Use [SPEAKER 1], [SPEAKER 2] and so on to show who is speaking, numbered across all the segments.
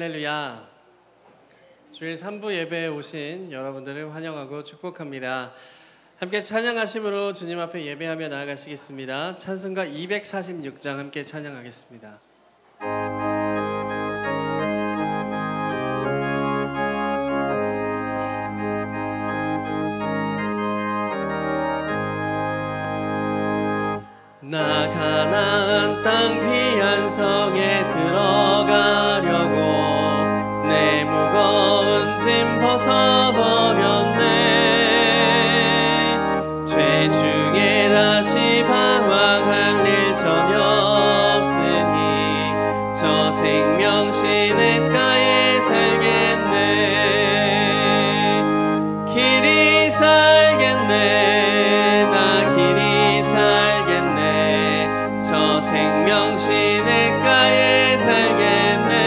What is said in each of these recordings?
[SPEAKER 1] 할렐루야. 주일 3부 예배에 오신 여러분들을 환영하고 축복합니다. 함께 찬양하심으로 주님 앞에 예배하며 나아가시겠습니다. 찬송가 246장 함께 찬양하겠습니다. 나 가나안 땅 귀한 성에 들어가려고 내 무거운 짐 벗어버렸네. 죄 중에 다시 방황할 일 전혀 없으니 저 생명 시냇가에 살겠네. 길이 살겠네. 나 길이 살겠네. 저 생명 시냇가에 살겠네.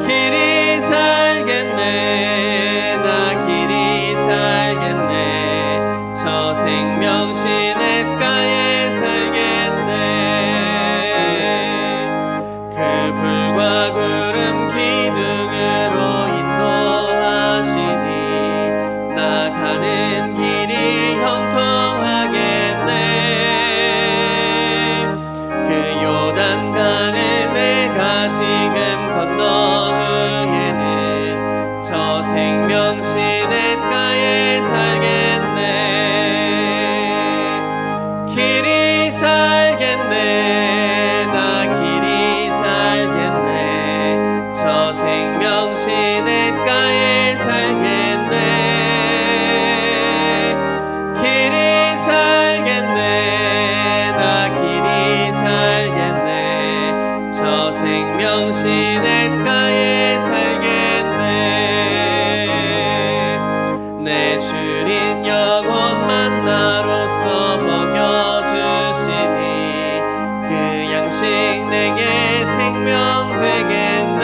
[SPEAKER 1] 길이 살겠네. 나 길이 살겠네. 저 생명 시냇가에 살겠네. 그 불과 구름 기둥으로 인도하시니 나가는 길이 형통하겠네. 요단강을 내가 지금 건넌 후에는 저 생명 시냇가에 살겠네. 길이 살겠네. 나 길이 살겠네. 저 생명 시냇가에 살겠네. 길이 살겠네. 나 길이 살겠네. 저 생명 시냇가에 살겠네. 내 주린 영혼 만나로서 먹여주시니 그 양식 내게 생명 되겠네.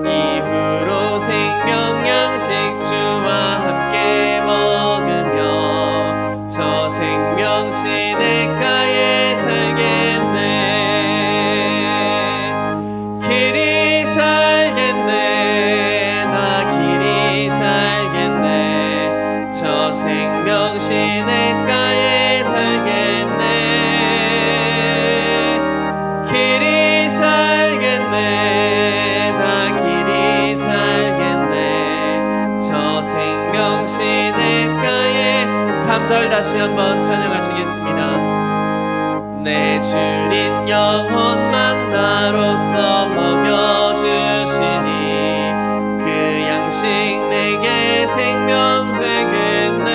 [SPEAKER 1] 이후로 생명 양식 주와 함께 먹으며 저 생명 시냇가에 살겠네. 길이 살겠네. 나 길이 살겠네. 저 생명 시냇가에 살겠네. 길이 살겠네. 나 길이 살겠네. 저 생명 시냇가에 3절 다시 한번 찬양하시겠습니다. 내 주린 영혼 만나로서 먹여주시니 그 양식 내게 생명 되겠네.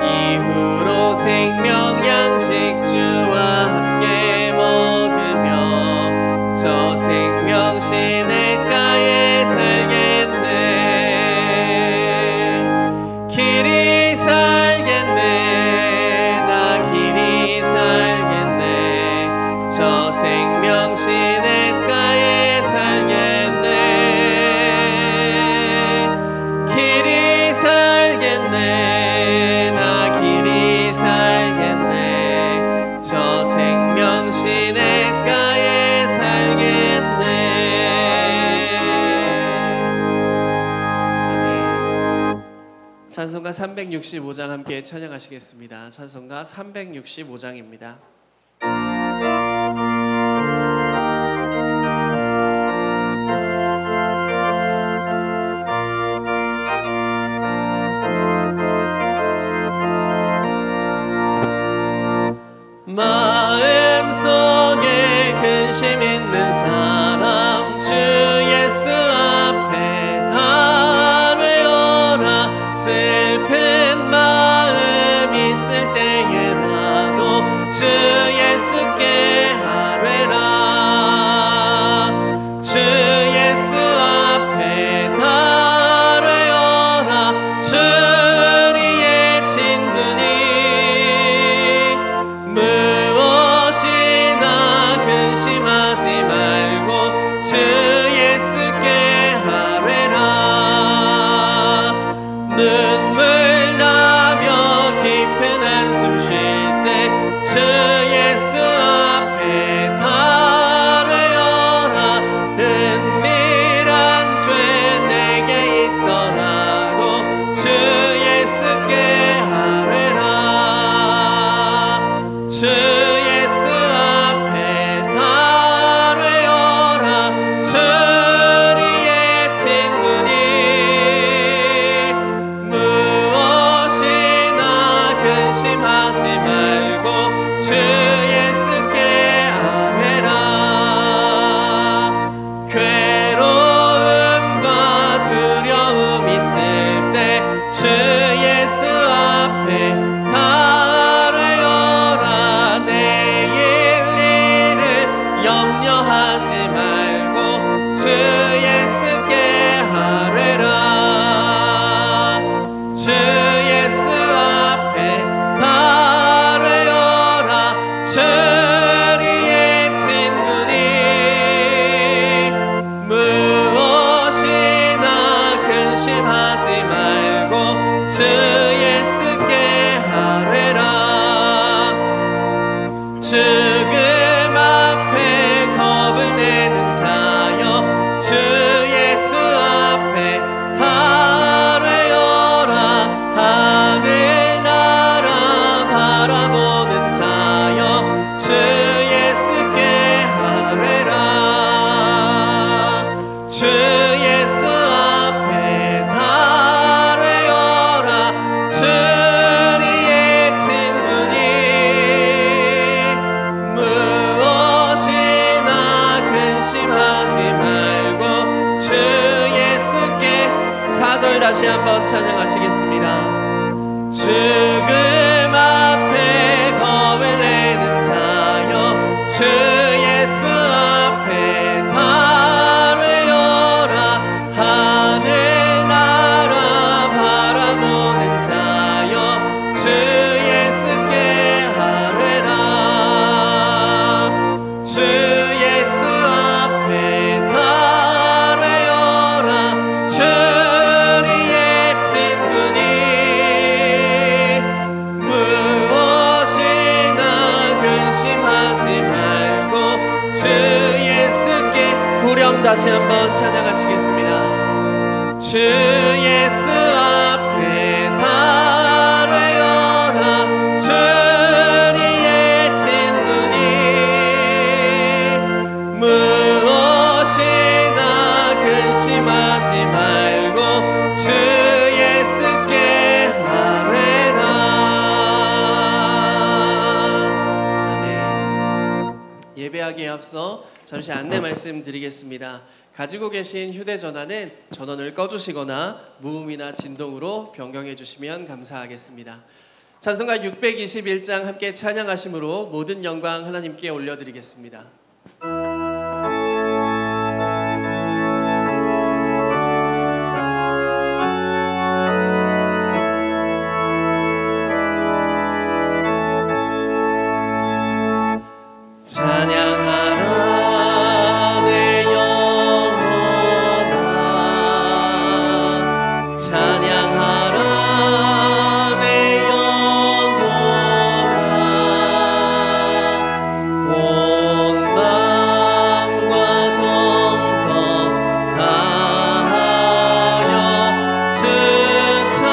[SPEAKER 1] 이후로 생명 양식 주와 함께 먹으며 저 생명 시냇가에 살겠네. 길이 살겠네. 나 길이 살겠네. 저 생명 시냇가에 살겠네. 길이 살겠네. 나 길이 살겠네. 저 생명 시냇가에 살겠네. 아멘. 찬송가 365장 함께 찬양하시겠습니다. 찬송가 365장입니다. 마음속에 근심 있는 사람 주 예수 앞에 다 외워라. 슬픈 마음 있을 때에라도 주 4절 다시 한번 찬양하시겠습니다. 죽음 앞에 겁을 내는 자여 주 예수 앞에 달뢰어라. 하늘나라 바라보는 자여 주 예수께 하뢰라. 주 예수 앞에 달뢰어라. 주리의 친구니 무엇이나 근심하지 말고 주 예수께 후렴 다시 한번 찬양하시겠습니다. 주 예수 앞에 달뢰어라. 주리의 친구니 무엇이나 근심하지 말고 주 예수께 하뢰라. 아멘. 예배하기에 앞서 잠시 안내 말씀드리겠습니다. 가지고 계신 휴대전화는 전원을 꺼주시거나 무음이나 진동으로 변경해 주시면 감사하겠습니다. 찬송가 621장 함께 찬양하심으로 모든 영광 하나님께 올려드리겠습니다. 찬양하라 내 영혼아, 찬양하라 내 영혼아, 온 마음과 정성 다하여 주 찬양하라.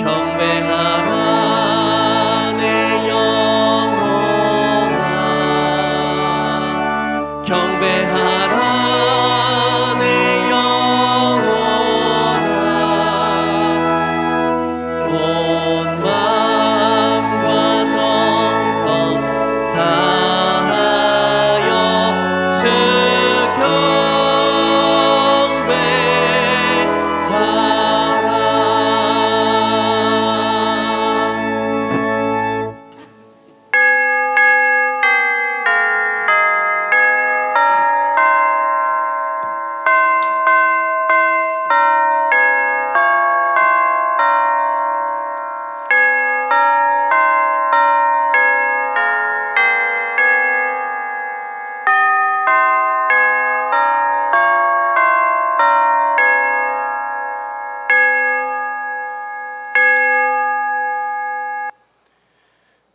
[SPEAKER 1] 경배하라 내 영혼아, 경배하라 내 영혼아, 온 마음과 정성 다하여 주 경배하라.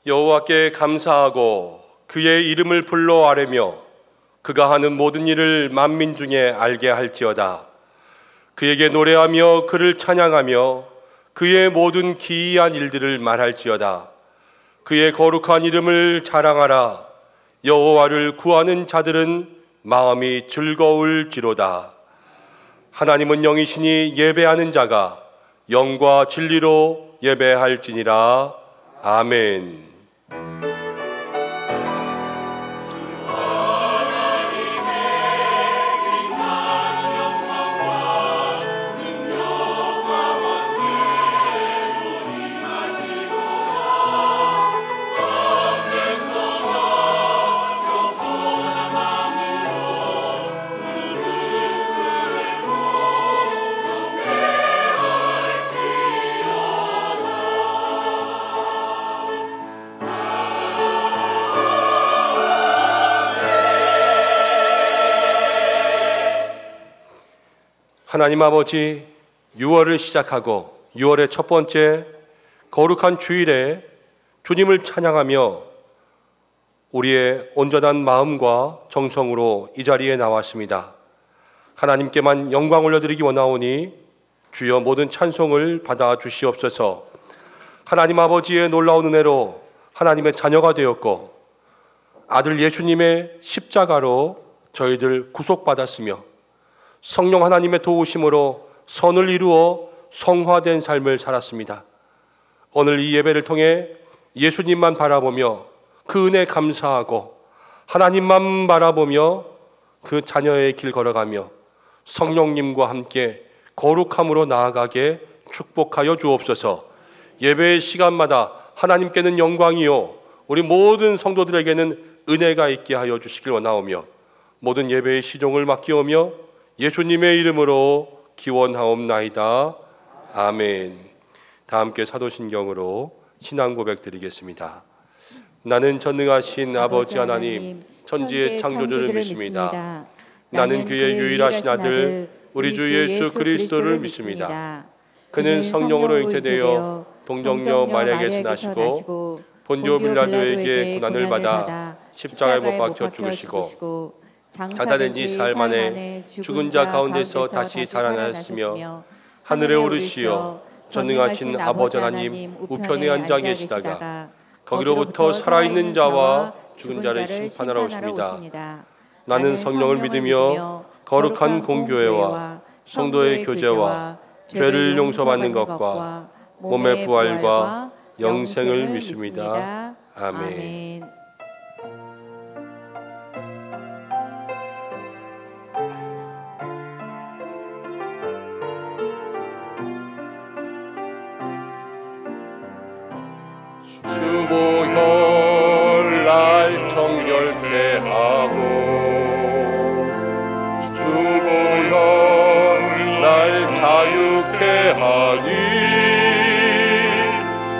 [SPEAKER 2] 여호와께 감사하고 그의 이름을 불러 아뢰며 그가 하는 모든 일을 만민 중에 알게 할지어다. 그에게 노래하며 그를 찬양하며 그의 모든 기이한 일들을 말할지어다. 그의 거룩한 이름을 자랑하라. 여호와를 구하는 자들은 마음이 즐거울지로다. 하나님은 영이시니 예배하는 자가 영과 진리로 예배할지니라. 아멘. 하나님 아버지, 6월을 시작하고 6월의 첫 번째 거룩한 주일에 주님을 찬양하며 우리의 온전한 마음과 정성으로 이 자리에 나왔습니다. 하나님께만 영광 올려드리기 원하오니 주여 모든 찬송을 받아 주시옵소서. 하나님 아버지의 놀라운 은혜로 하나님의 자녀가 되었고 아들 예수님의 십자가로 저희들 구속받았으며 성령 하나님의 도우심으로 선을 이루어 성화된 삶을 살았습니다. 오늘 이 예배를 통해 예수님만 바라보며 그 은혜 감사하고 하나님만 바라보며 그 자녀의 길 걸어가며 성령님과 함께 거룩함으로 나아가게 축복하여 주옵소서. 예배의 시간마다 하나님께는 영광이요 우리 모든 성도들에게는 은혜가 있게 하여 주시길 원하오며 모든 예배의 시종을 맡기오며 예수님의 이름으로 기원하옵나이다. 아멘. 다 함께 사도신경으로 신앙 고백 드리겠습니다. 나는 전능하신 아버지 하나님 천지의 창조주를 믿습니다. 나는 그의 유일하신 아들 우리 주 예수 그리스도를 믿습니다. 그는 성령으로 잉태되어 동정녀 마리아에게서 나시고 본디오 빌라도에게 고난을 받아 십자가에 못 박혀 죽으시고 장사된 지 사흘 만에 죽은 자 가운데서 다시 살아나셨으며 하늘에 오르시어 전능하신 아버지 하나님 우편에 앉아 계시다가 거기로부터 살아있는 자와 죽은 자를 심판하러 오십니다. 나는 성령을 믿으며 거룩한 공교회와 성도의 교제와 죄를 용서받는 것과 몸의 부활과 영생을 믿습니다. 아멘. 주보혈날 정결케 하고 주보혈날 자유케 하니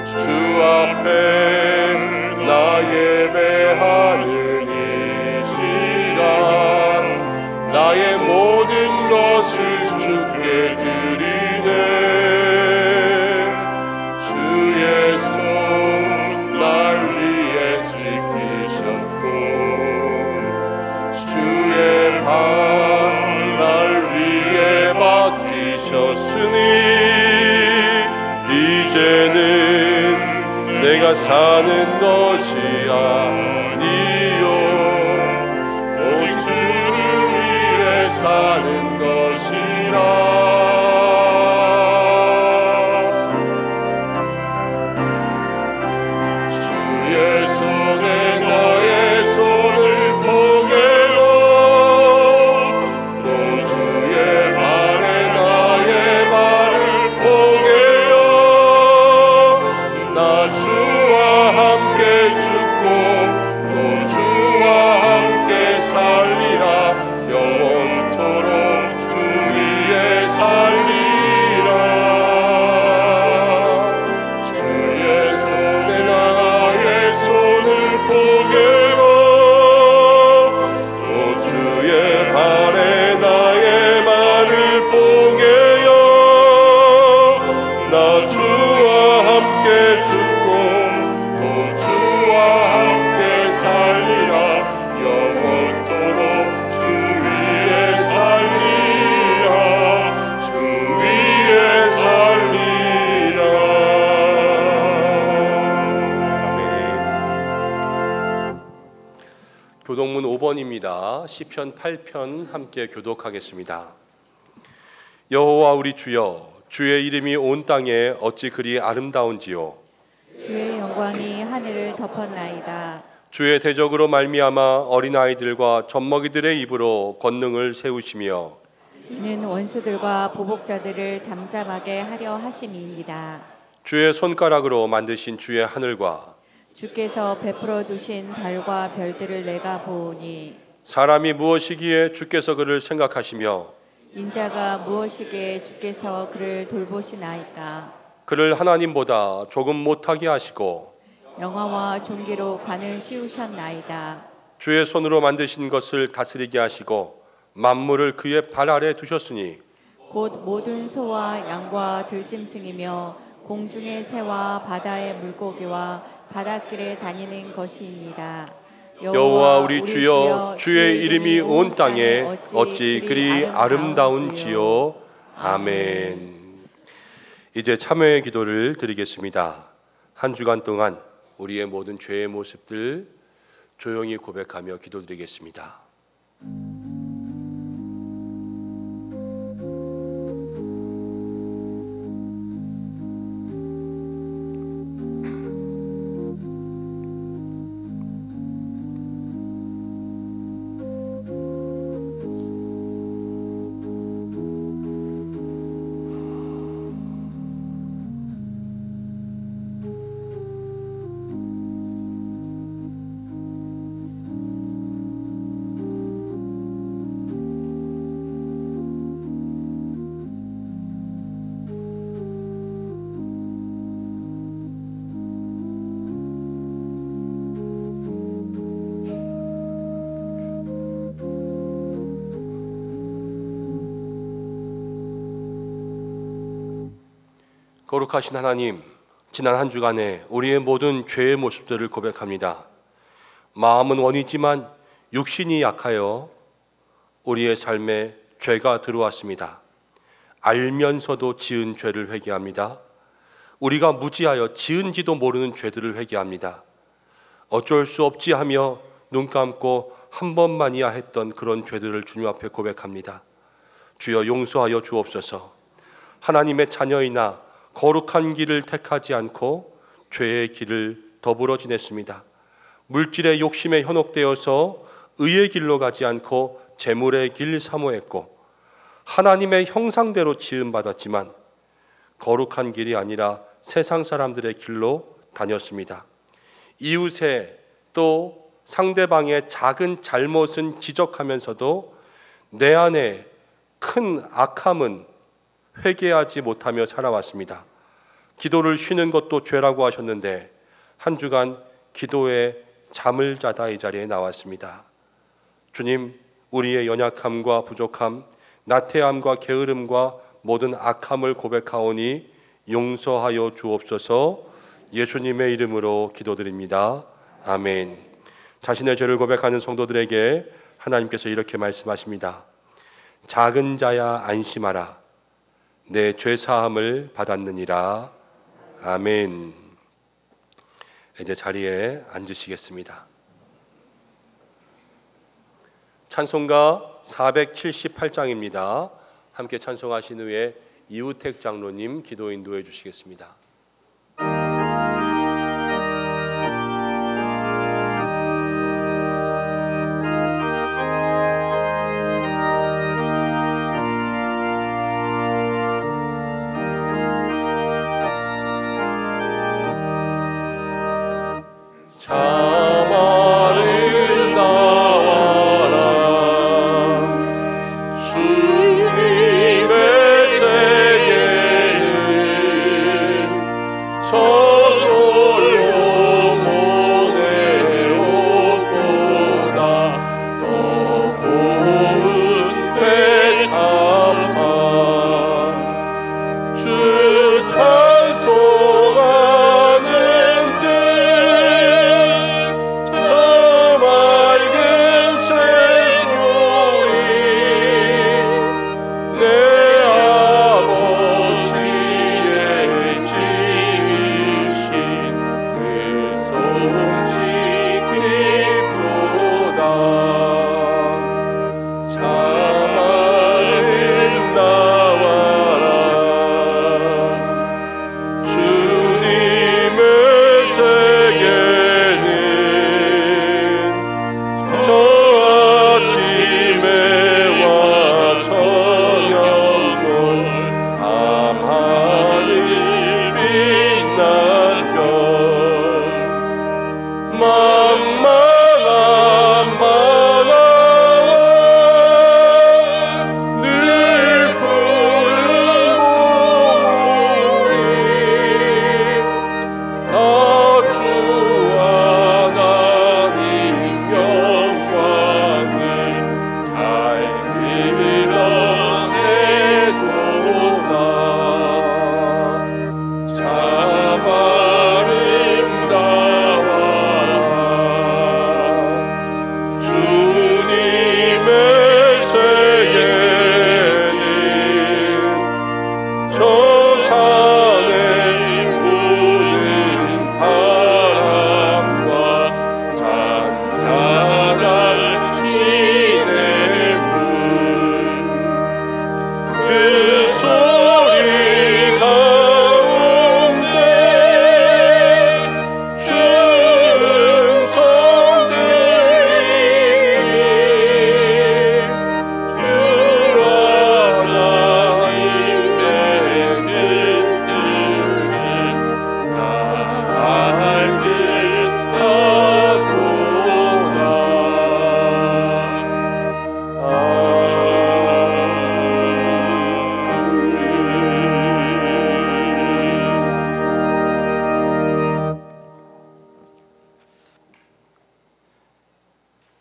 [SPEAKER 2] 주 앞에 나 예배하는 이 시간 나의 모든 것을 주께 드리네. 주의 손 날 위해 지키셨고 주의 발 날 위해 맡기셨으니 이제는 내가 사는 것이 아니요 오직 주를 위해 사는 것이라. 교독문 5번입니다. 시편 8편 함께 교독하겠습니다. 여호와 우리 주여, 주의 이름이 온 땅에 어찌 그리 아름다운지요.
[SPEAKER 3] 주의 영광이 하늘을 덮었나이다.
[SPEAKER 2] 주의 대적으로 말미암아 어린아이들과 젖먹이들의 입으로 권능을 세우시며
[SPEAKER 3] 이는 원수들과 보복자들을 잠잠하게 하려 하심이니이다.
[SPEAKER 2] 주의 손가락으로 만드신 주의 하늘과
[SPEAKER 3] 주께서 베풀어 두신 달과 별들을 내가 보오니
[SPEAKER 2] 사람이 무엇이기에 주께서 그를 생각하시며
[SPEAKER 3] 인자가 무엇이기에 주께서 그를 돌보시나이까.
[SPEAKER 2] 그를 하나님보다 조금 못하게 하시고
[SPEAKER 3] 영화와 존귀로 관을 씌우셨나이다.
[SPEAKER 2] 주의 손으로 만드신 것을 다스리게 하시고 만물을 그의 발 아래 두셨으니
[SPEAKER 3] 곧 모든 소와 양과 들짐승이며 공중의 새와 바다의 물고기와 바닷길에 다니는 것이니이다.
[SPEAKER 2] 여호와 우리 주여, 주의 이름이 온 땅에 어찌 그리 아름다운지요. 아멘. 이제 참회의 기도를 드리겠습니다. 한 주간 동안 우리의 모든 죄의 모습들 조용히 고백하며 기도드리겠습니다. 거룩하신 하나님, 지난 한 주간에 우리의 모든 죄의 모습들을 고백합니다. 마음은 원이지만 육신이 약하여 우리의 삶에 죄가 들어왔습니다. 알면서도 지은 죄를 회개합니다. 우리가 무지하여 지은지도 모르는 죄들을 회개합니다. 어쩔 수 없지 하며 눈 감고 한 번만이야 했던 그런 죄들을 주님 앞에 고백합니다. 주여 용서하여 주옵소서. 하나님의 자녀이나 거룩한 길을 택하지 않고 죄의 길을 더불어 지냈습니다. 물질의 욕심에 현혹되어서 의의 길로 가지 않고 재물의 길 사모했고, 하나님의 형상대로 지음받았지만 거룩한 길이 아니라 세상 사람들의 길로 다녔습니다. 이웃의 또 상대방의 작은 잘못은 지적하면서도 내 안에 큰 악함은 회개하지 못하며 살아왔습니다. 기도를 쉬는 것도 죄라고 하셨는데 한 주간 기도에 잠을 자다 이 자리에 나왔습니다. 주님, 우리의 연약함과 부족함, 나태함과 게으름과 모든 악함을 고백하오니 용서하여 주옵소서. 예수님의 이름으로 기도드립니다. 아멘. 자신의 죄를 고백하는 성도들에게 하나님께서 이렇게 말씀하십니다. 작은 자야 안심하라. 내 죄 사함을 받았느니라. 아멘. 이제 자리에 앉으시겠습니다. 찬송가 478장입니다. 함께 찬송하신 후에 이우택 장로님 기도 인도해 주시겠습니다.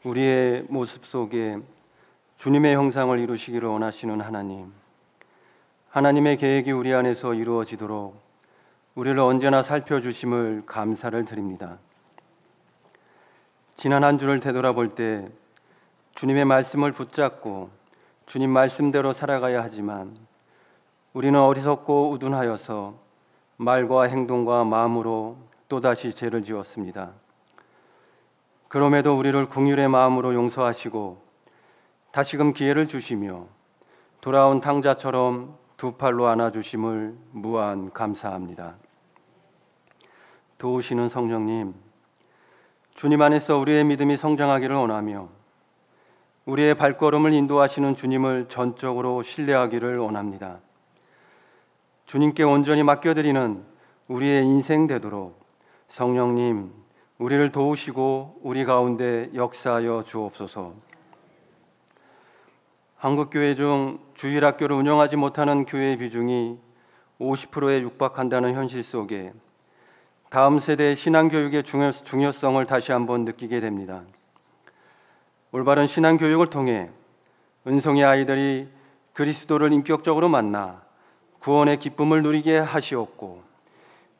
[SPEAKER 4] 우리의 모습 속에 주님의 형상을 이루시기를 원하시는 하나님, 하나님의 계획이 우리 안에서 이루어지도록 우리를 언제나 살펴주심을 감사를 드립니다. 지난 한 주를 되돌아볼 때 주님의 말씀을 붙잡고 주님 말씀대로 살아가야 하지만 우리는 어리석고 우둔하여서 말과 행동과 마음으로 또다시 죄를 지었습니다. 그럼에도 우리를 긍휼의 마음으로 용서하시고 다시금 기회를 주시며 돌아온 탕자처럼 두 팔로 안아주심을 무한 감사합니다. 도우시는 성령님, 주님 안에서 우리의 믿음이 성장하기를 원하며 우리의 발걸음을 인도하시는 주님을 전적으로 신뢰하기를 원합니다. 주님께 온전히 맡겨드리는 우리의 인생 되도록 성령님, 우리를 도우시고 우리 가운데 역사하여 주옵소서. 한국교회 중 주일학교를 운영하지 못하는 교회의 비중이 50%에 육박한다는 현실 속에 다음 세대의 신앙교육의 중요성을 다시 한번 느끼게 됩니다. 올바른 신앙교육을 통해 은성의 아이들이 그리스도를 인격적으로 만나 구원의 기쁨을 누리게 하시옵고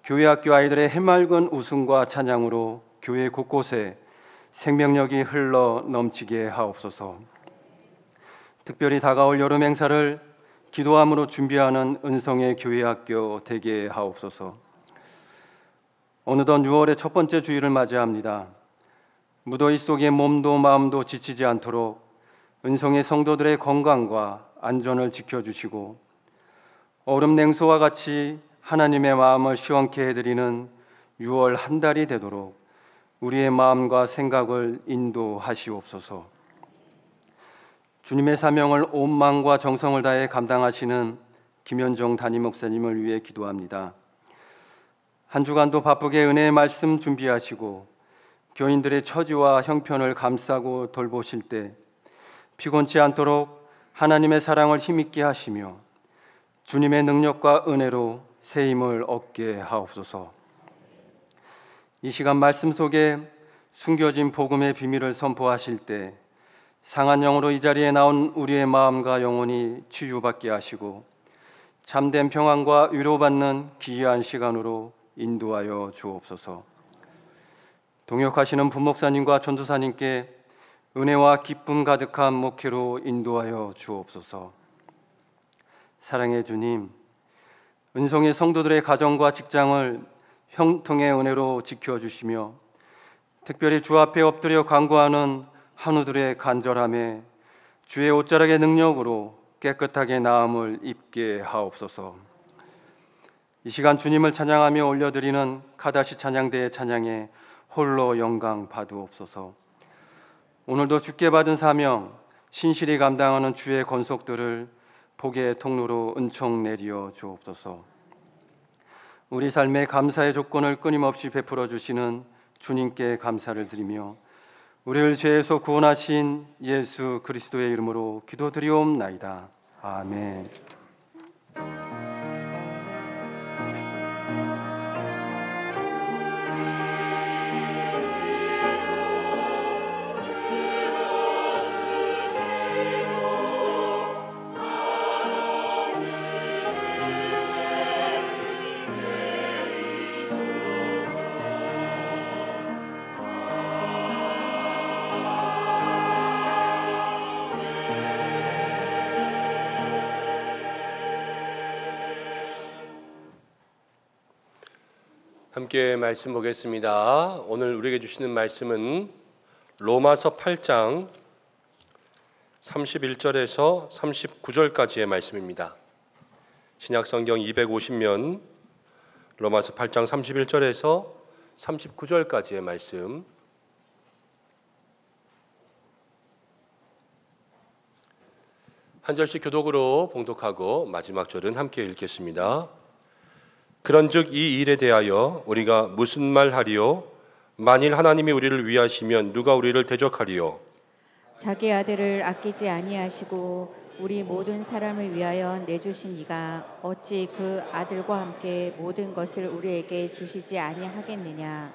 [SPEAKER 4] 교회학교 아이들의 해맑은 웃음과 찬양으로 교회 곳곳에 생명력이 흘러 넘치게 하옵소서. 특별히 다가올 여름 행사를 기도함으로 준비하는 은성의 교회학교 되게 하옵소서. 어느덧 6월의 첫 번째 주일을 맞이합니다. 무더위 속에 몸도 마음도 지치지 않도록 은성의 성도들의 건강과 안전을 지켜주시고 얼음 냉소와 같이 하나님의 마음을 시원케 해드리는 6월 한 달이 되도록 우리의 마음과 생각을 인도하시옵소서. 주님의 사명을 온 마음과 정성을 다해 감당하시는 김현정 담임 목사님을 위해 기도합니다. 한 주간도 바쁘게 은혜의 말씀 준비하시고 교인들의 처지와 형편을 감싸고 돌보실 때 피곤치 않도록 하나님의 사랑을 힘있게 하시며 주님의 능력과 은혜로 새 힘을 얻게 하옵소서. 이 시간 말씀 속에 숨겨진 복음의 비밀을 선포하실 때 상한 영으로 이 자리에 나온 우리의 마음과 영혼이 치유받게 하시고 참된 평안과 위로받는 귀한 시간으로 인도하여 주옵소서. 동역하시는 부목사님과 전도사님께 은혜와 기쁨 가득한 목회로 인도하여 주옵소서. 사랑의 주님, 은성의 성도들의 가정과 직장을 형통의 은혜로 지켜주시며 특별히 주 앞에 엎드려 간구하는 한우들의 간절함에 주의 옷자락의 능력으로 깨끗하게 나음을 입게 하옵소서. 이 시간 주님을 찬양하며 올려드리는 카다시 찬양대의 찬양에 홀로 영광 받으옵소서. 오늘도 주께 받은 사명 신실히 감당하는 주의 권속들을 복의 통로로 은총 내리어 주옵소서. 우리 삶의 감사의 조건을 끊임없이 베풀어 주시는 주님께 감사를 드리며 우리를 죄에서 구원하신 예수 그리스도의 이름으로 기도드리옵나이다. 아멘.
[SPEAKER 2] 함께 말씀 보겠습니다. 오늘 우리에게 주시는 말씀은 로마서 8장 31절에서 39절까지의 말씀입니다. 신약성경 250면 로마서 8장 31절에서 39절까지의 말씀, 한 절씩 교독으로 봉독하고 마지막 절은 함께 읽겠습니다. 그런즉 이 일에 대하여 우리가 무슨 말 하리요? 만일 하나님이 우리를 위하시면 누가 우리를 대적하리요?
[SPEAKER 3] 자기 아들을 아끼지 아니하시고 우리 모든 사람을 위하여 내주신 이가 어찌 그 아들과 함께 모든 것을 우리에게 주시지 아니하겠느냐?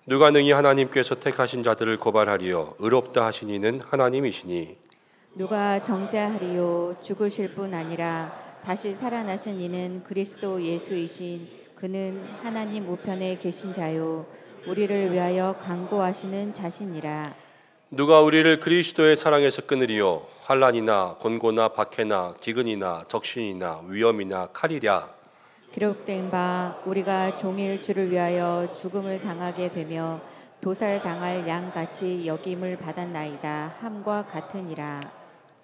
[SPEAKER 2] 누가 능히 하나님께서 택하신 자들을 고발하리요? 의롭다 하신 이는 하나님이시니.
[SPEAKER 3] 누가 정죄하리요? 죽으실 뿐 아니라 다시 살아나신 이는 그리스도 예수이신 그는 하나님 우편에 계신 자요 우리를 위하여 간구하시는 자신이라.
[SPEAKER 2] 누가 우리를 그리스도의 사랑에서 끊으리요? 환난이나 곤고나 박해나 기근이나 적신이나 위험이나 칼이랴.
[SPEAKER 3] 기록된 바 우리가 종일 주를 위하여 죽음을 당하게 되며 도살당할 양같이 여김을 받았나이다 함과 같으니라.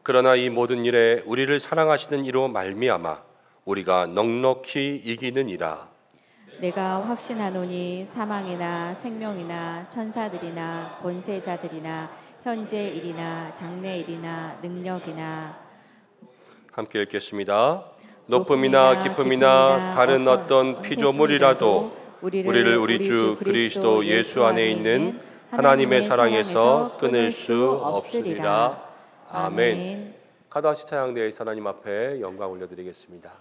[SPEAKER 2] 그러나 이 모든 일에 우리를 사랑하시는 이로 말미암아 우리가 넉넉히 이기느니라.
[SPEAKER 3] 내가 확신하노니 사망이나 생명이나 천사들이나 권세자들이나 현재 일이나 장래 일이나 능력이나.
[SPEAKER 2] 함께 읽겠습니다. 높음이나 깊음이나 다른 어떤 피조물이라도 우리를 우리 주 그리스도 예수 안에 있는 하나님의 사랑에서 끊을 수 없으리라. 아멘. 가다시 차양대에서 하나님 앞에 영광 올려드리겠습니다.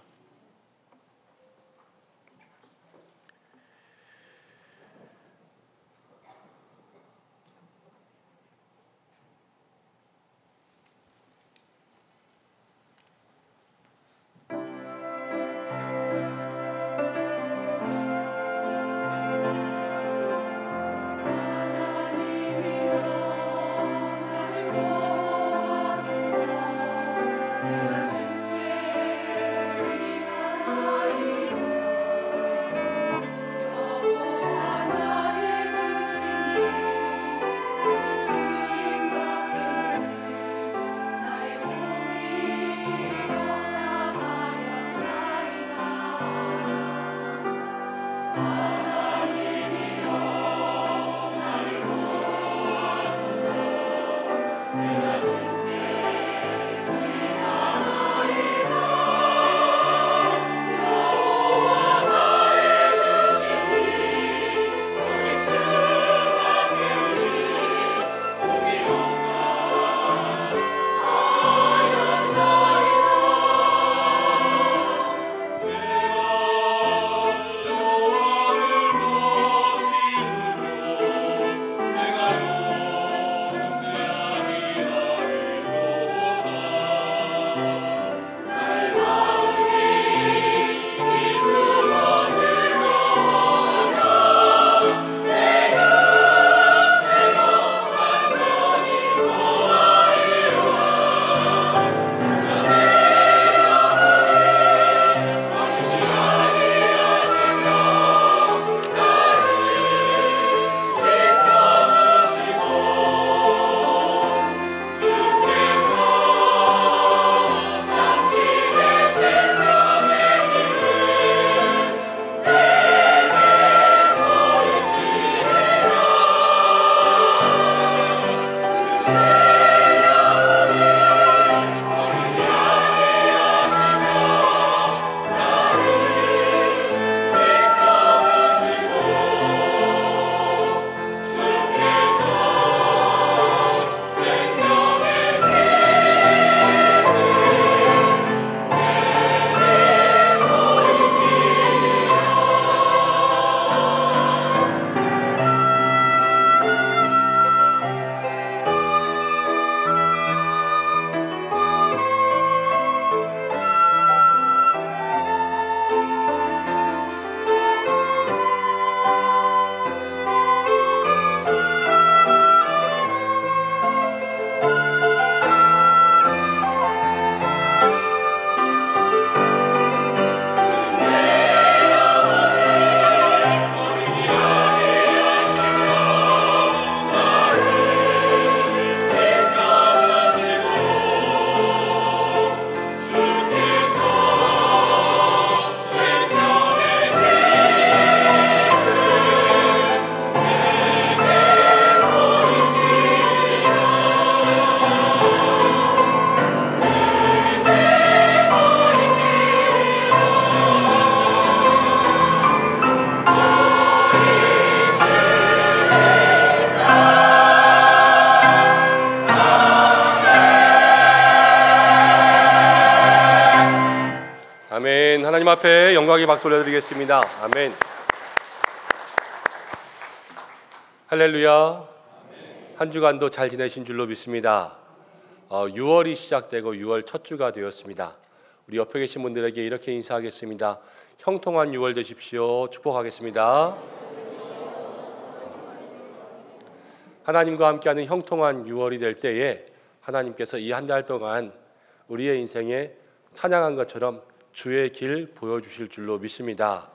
[SPEAKER 2] 아멘. 하나님 앞에 영광의 박수 올려드리겠습니다. 아멘. 할렐루야. 한 주간도 잘 지내신 줄로 믿습니다. 6월이 시작되고 6월 첫 주가 되었습니다. 우리 옆에 계신 분들에게 이렇게 인사하겠습니다. 형통한 6월 되십시오. 축복하겠습니다. 하나님과 함께하는 형통한 6월이 될 때에 하나님께서 이 한 달 동안 우리의 인생에 찬양한 것처럼 주의 길 보여주실 줄로 믿습니다.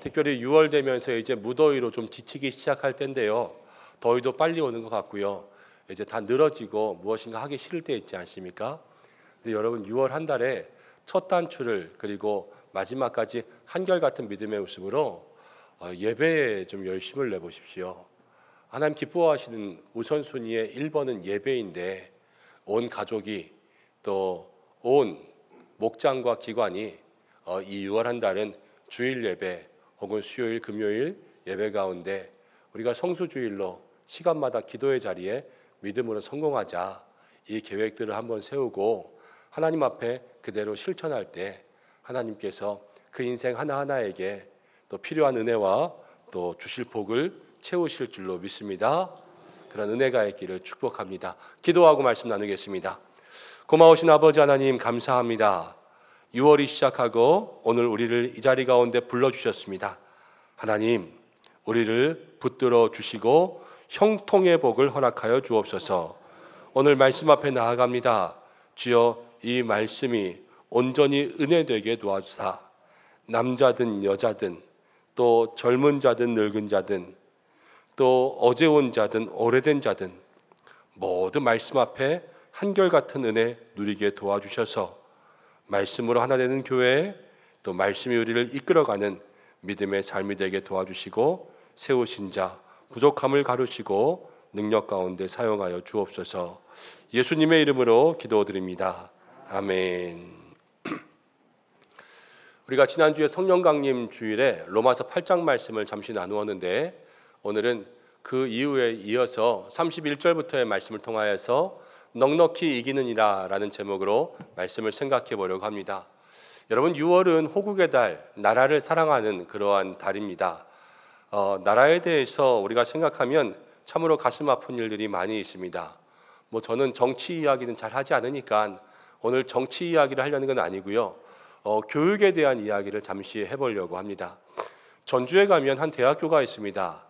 [SPEAKER 2] 특별히 6월 되면서 이제 무더위로 좀 지치기 시작할 때인데요. 더위도 빨리 오는 것 같고요. 이제 다 늘어지고 무엇인가 하기 싫을 때 있지 않습니까? 근데 여러분 6월 한 달에 첫 단추를 그리고 마지막까지 한결같은 믿음의 모습으로 예배에 좀 열심을 내보십시오. 하나님 기뻐하시는 우선순위의 1번은 예배인데 온 가족이 또 온 목장과 기관이 이 6월 한 달은 주일 예배 혹은 수요일 금요일 예배 가운데 우리가 성수주일로 시간마다 기도의 자리에 믿음으로 성공하자, 이 계획들을 한번 세우고 하나님 앞에 그대로 실천할 때 하나님께서 그 인생 하나하나에게 또 필요한 은혜와 또 주실 복을 채우실 줄로 믿습니다. 그런 은혜가 있기를 축복합니다. 기도하고 말씀 나누겠습니다. 고마우신 아버지 하나님 감사합니다. 6월이 시작하고 오늘 우리를 이 자리 가운데 불러주셨습니다. 하나님, 우리를 붙들어 주시고 형통의 복을 허락하여 주옵소서. 오늘 말씀 앞에 나아갑니다. 주여, 이 말씀이 온전히 은혜되게 도와주사 남자든 여자든 또 젊은 자든 늙은 자든 또 어제 온 자든 오래된 자든 모두 말씀 앞에 한결같은 은혜 누리게 도와주셔서 말씀으로 하나 되는 교회, 또 말씀이 우리를 이끌어가는 믿음의 삶이 되게 도와주시고 세우신 자 부족함을 가르치고 능력 가운데 사용하여 주옵소서. 예수님의 이름으로 기도드립니다. 아멘. 우리가 지난주에 성령 강림 주일에 로마서 8장 말씀을 잠시 나누었는데 오늘은 그 이후에 이어서 31절부터의 말씀을 통하여서 넉넉히 이기는이라 라는 제목으로 말씀을 생각해 보려고 합니다. 여러분, 6월은 호국의 달, 나라를 사랑하는 그러한 달입니다. 나라에 대해서 우리가 생각하면 참으로 가슴 아픈 일들이 많이 있습니다. 저는 정치 이야기는 잘 하지 않으니까 오늘 정치 이야기를 하려는 건 아니고요. 교육에 대한 이야기를 잠시 해보려고 합니다. 전주에 가면 한 대학교가 있습니다.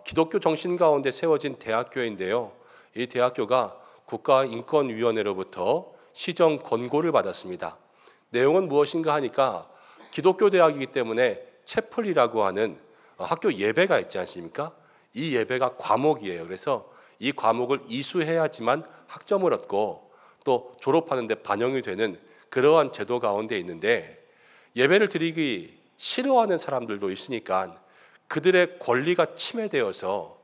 [SPEAKER 2] 기독교 정신 가운데 세워진 대학교인데요. 이 대학교가 국가인권위원회로부터 시정 권고를 받았습니다. 내용은 무엇인가 하니까 기독교 대학이기 때문에 채플이라고 하는 학교 예배가 있지 않습니까? 이 예배가 과목이에요. 그래서 이 과목을 이수해야지만 학점을 얻고 또 졸업하는 데 반영이 되는 그러한 제도 가운데 있는데, 예배를 드리기 싫어하는 사람들도 있으니까 그들의 권리가 침해되어서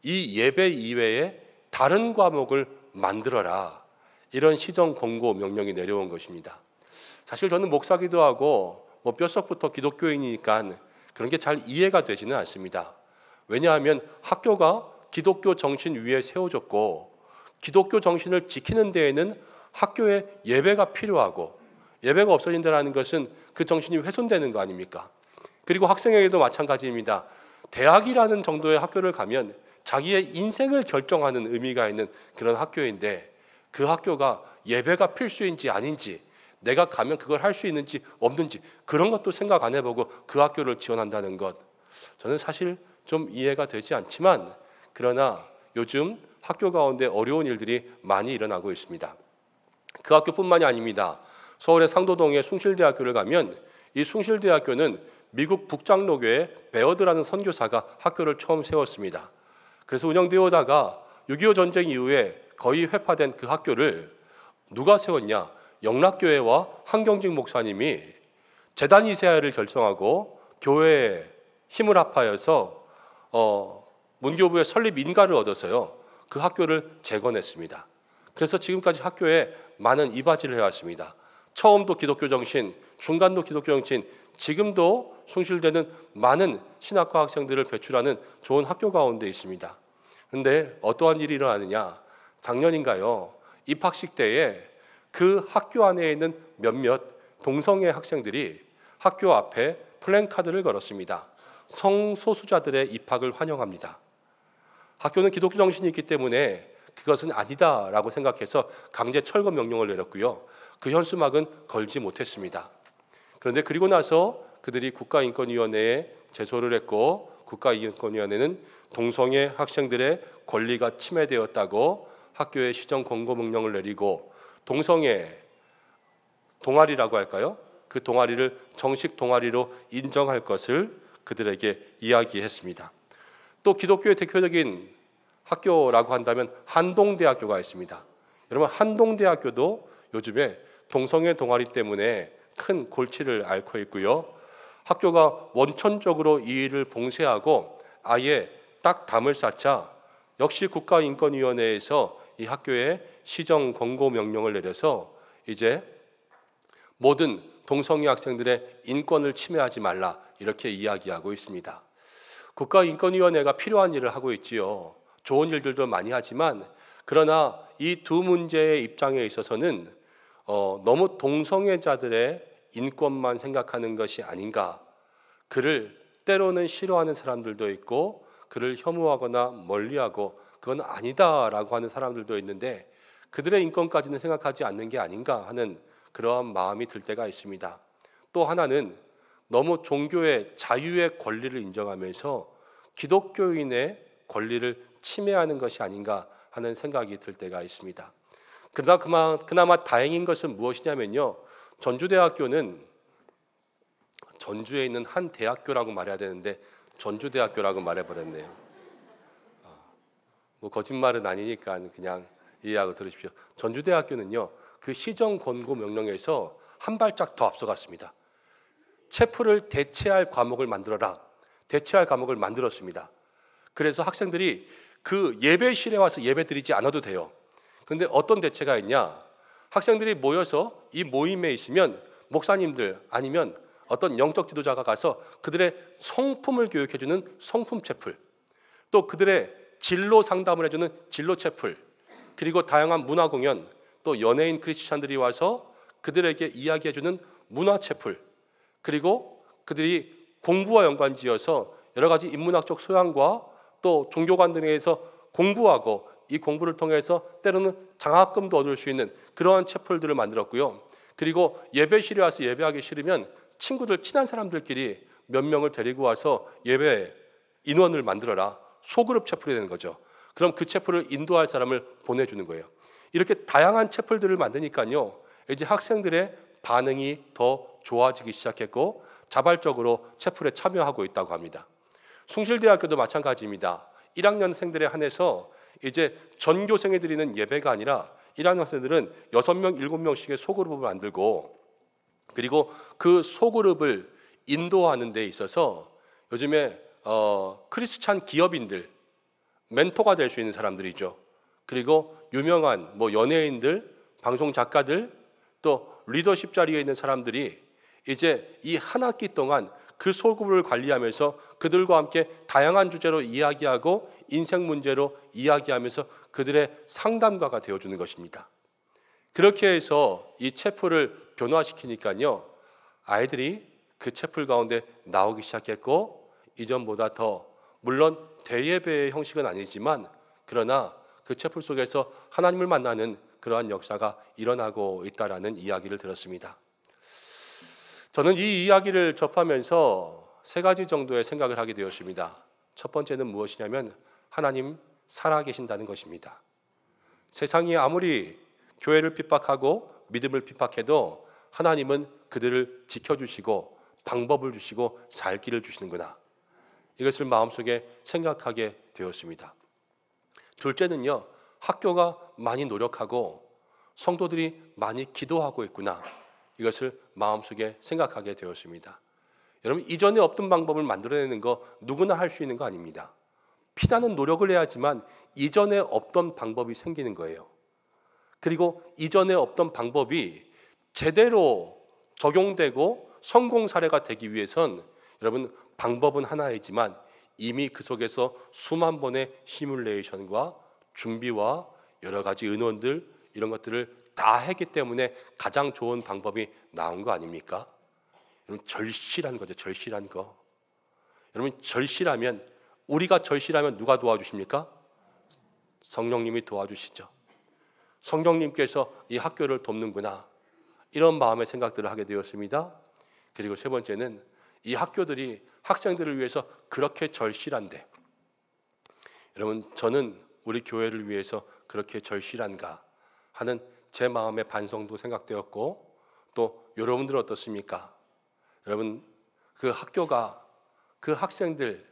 [SPEAKER 2] 이 예배 이외에 다른 과목을 만들어라, 이런 시정 권고 명령이 내려온 것입니다. 사실 저는 목사기도 하고 뼛속부터 기독교인이니까 그런 게 잘 이해가 되지는 않습니다. 왜냐하면 학교가 기독교 정신 위에 세워졌고 기독교 정신을 지키는 데에는 학교에 예배가 필요하고, 예배가 없어진다는 것은 그 정신이 훼손되는 거 아닙니까? 그리고 학생에게도 마찬가지입니다. 대학이라는 정도의 학교를 가면 자기의 인생을 결정하는 의미가 있는 그런 학교인데, 그 학교가 예배가 필수인지 아닌지, 내가 가면 그걸 할 수 있는지 없는지 그런 것도 생각 안 해보고 그 학교를 지원한다는 것, 저는 사실 좀 이해가 되지 않지만, 그러나 요즘 학교 가운데 어려운 일들이 많이 일어나고 있습니다. 그 학교뿐만이 아닙니다. 서울의 상도동의 숭실대학교를 가면 이 숭실대학교는 미국 북장로교의 베어드라는 선교사가 학교를 처음 세웠습니다. 그래서 운영되어 오다가 6.25 전쟁 이후에 거의 회파된 그 학교를 누가 세웠냐? 영락교회와 한경직 목사님이 재단 이사회를 결성하고 교회에 힘을 합하여서 문교부의 설립 인가를 얻어서요, 그 학교를 재건했습니다. 그래서 지금까지 학교에 많은 이바지를 해왔습니다. 처음도 기독교 정신, 중간도 기독교 정신, 지금도 숭실대는 많은 신학과 학생들을 배출하는 좋은 학교 가운데 있습니다. 그런데 어떠한 일이 일어나느냐? 작년인가요? 입학식 때에 그 학교 안에 있는 몇몇 동성애 학생들이 학교 앞에 플랜카드를 걸었습니다. 성소수자들의 입학을 환영합니다. 학교는 기독교 정신이 있기 때문에 그것은 아니다라고 생각해서 강제 철거 명령을 내렸고요. 그 현수막은 걸지 못했습니다. 그런데 그리고 나서 그들이 국가인권위원회에 제소를 했고 국가인권위원회는 동성애 학생들의 권리가 침해되었다고 학교에 시정 권고 명령을 내리고 동성애 동아리라고 할까요? 그 동아리를 정식 동아리로 인정할 것을 그들에게 이야기했습니다. 또 기독교의 대표적인 학교라고 한다면 한동대학교가 있습니다. 여러분, 한동대학교도 요즘에 동성애 동아리 때문에 큰 골치를 앓고 있고요. 학교가 원천적으로 이 일을 봉쇄하고 아예 딱 담을 쌓자 역시 국가인권위원회에서 이 학교에 시정 권고 명령을 내려서 이제 모든 동성애 학생들의 인권을 침해하지 말라 이렇게 이야기하고 있습니다. 국가인권위원회가 필요한 일을 하고 있지요. 좋은 일들도 많이 하지만 그러나 이 두 문제의 입장에 있어서는 너무 동성애자들의 인권만 생각하는 것이 아닌가. 그를 때로는 싫어하는 사람들도 있고 그를 혐오하거나 멀리하고 그건 아니다라고 하는 사람들도 있는데 그들의 인권까지는 생각하지 않는 게 아닌가 하는 그러한 마음이 들 때가 있습니다. 또 하나는 너무 종교의 자유의 권리를 인정하면서 기독교인의 권리를 침해하는 것이 아닌가 하는 생각이 들 때가 있습니다. 그러나 그나마 다행인 것은 무엇이냐면요. 전주대학교는 전주에 있는 한 대학교라고 말해야 되는데 전주대학교라고 말해버렸네요. 뭐 거짓말은 아니니까 그냥 이해하고 들으십시오. 전주대학교는요. 그 시정 권고 명령에서 한 발짝 더 앞서갔습니다. 체프를 대체할 과목을 만들어라. 대체할 과목을 만들었습니다. 그래서 학생들이 그 예배실에 와서 예배 드리지 않아도 돼요. 그런데 어떤 대체가 있냐? 학생들이 모여서 이 모임에 있으면 목사님들 아니면 어떤 영적 지도자가 가서 그들의 성품을 교육해주는 성품 채플, 또 그들의 진로 상담을 해주는 진로 채플, 그리고 다양한 문화 공연, 또 연예인 크리스찬들이 와서 그들에게 이야기해주는 문화 채플, 그리고 그들이 공부와 연관지어서 여러 가지 인문학적 소양과 또 종교관 등에서 공부하고 이 공부를 통해서 때로는 장학금도 얻을 수 있는 그러한 채플들을 만들었고요. 그리고 예배실에 와서 예배하기 싫으면 친구들, 친한 사람들끼리 몇 명을 데리고 와서 예배 인원을 만들어라. 소그룹 채플이 되는 거죠. 그럼 그 채플을 인도할 사람을 보내주는 거예요. 이렇게 다양한 채플들을 만드니까요. 이제 학생들의 반응이 더 좋아지기 시작했고 자발적으로 채플에 참여하고 있다고 합니다. 숭실대학교도 마찬가지입니다. 1학년생들에 한해서 이제 전교생에 드리는 예배가 아니라 1학년생들은 6명, 7명씩의 소그룹을 만들고 그리고 그 소그룹을 인도하는 데 있어서 요즘에 크리스찬 기업인들, 멘토가 될 수 있는 사람들이죠. 그리고 유명한 연예인들, 방송 작가들, 또 리더십 자리에 있는 사람들이 이제 이 한 학기 동안 그 소그룹을 관리하면서 그들과 함께 다양한 주제로 이야기하고 인생 문제로 이야기하면서 그들의 상담가가 되어주는 것입니다. 그렇게 해서 이 채플을 변화시키니까요. 아이들이 그 채플 가운데 나오기 시작했고 이전보다 더 물론 대예배의 형식은 아니지만 그러나 그 채플 속에서 하나님을 만나는 그러한 역사가 일어나고 있다라는 이야기를 들었습니다. 저는 이 이야기를 접하면서 세 가지 정도의 생각을 하게 되었습니다. 첫 번째는 무엇이냐면 하나님 살아계신다는 것입니다. 세상이 아무리 교회를 핍박하고 믿음을 핍박해도 하나님은 그들을 지켜주시고 방법을 주시고 살 길을 주시는구나. 이것을 마음속에 생각하게 되었습니다. 둘째는요. 학교가 많이 노력하고 성도들이 많이 기도하고 있구나. 이것을 마음속에 생각하게 되었습니다. 여러분, 이전에 없던 방법을 만들어내는 거 누구나 할 수 있는 거 아닙니다. 피나는 노력을 해야지만 이전에 없던 방법이 생기는 거예요. 그리고 이전에 없던 방법이 제대로 적용되고 성공 사례가 되기 위해선 여러분 방법은 하나이지만 이미 그 속에서 수만 번의 시뮬레이션과 준비와 여러 가지 의논들 이런 것들을 다 했기 때문에 가장 좋은 방법이 나온 거 아닙니까? 여러분 절실한 거죠. 절실한 거. 여러분 절실하면 우리가 절실하면 누가 도와주십니까? 성령님이 도와주시죠. 성령님께서 이 학교를 돕는구나. 이런 마음의 생각들을 하게 되었습니다. 그리고 세 번째는 이 학교들이 학생들을 위해서 그렇게 절실한데, 여러분, 저는 우리 교회를 위해서 그렇게 절실한가 하는 제 마음의 반성도 생각되었고, 또 여러분들 어떻습니까? 여러분, 그 학교가, 그 학생들,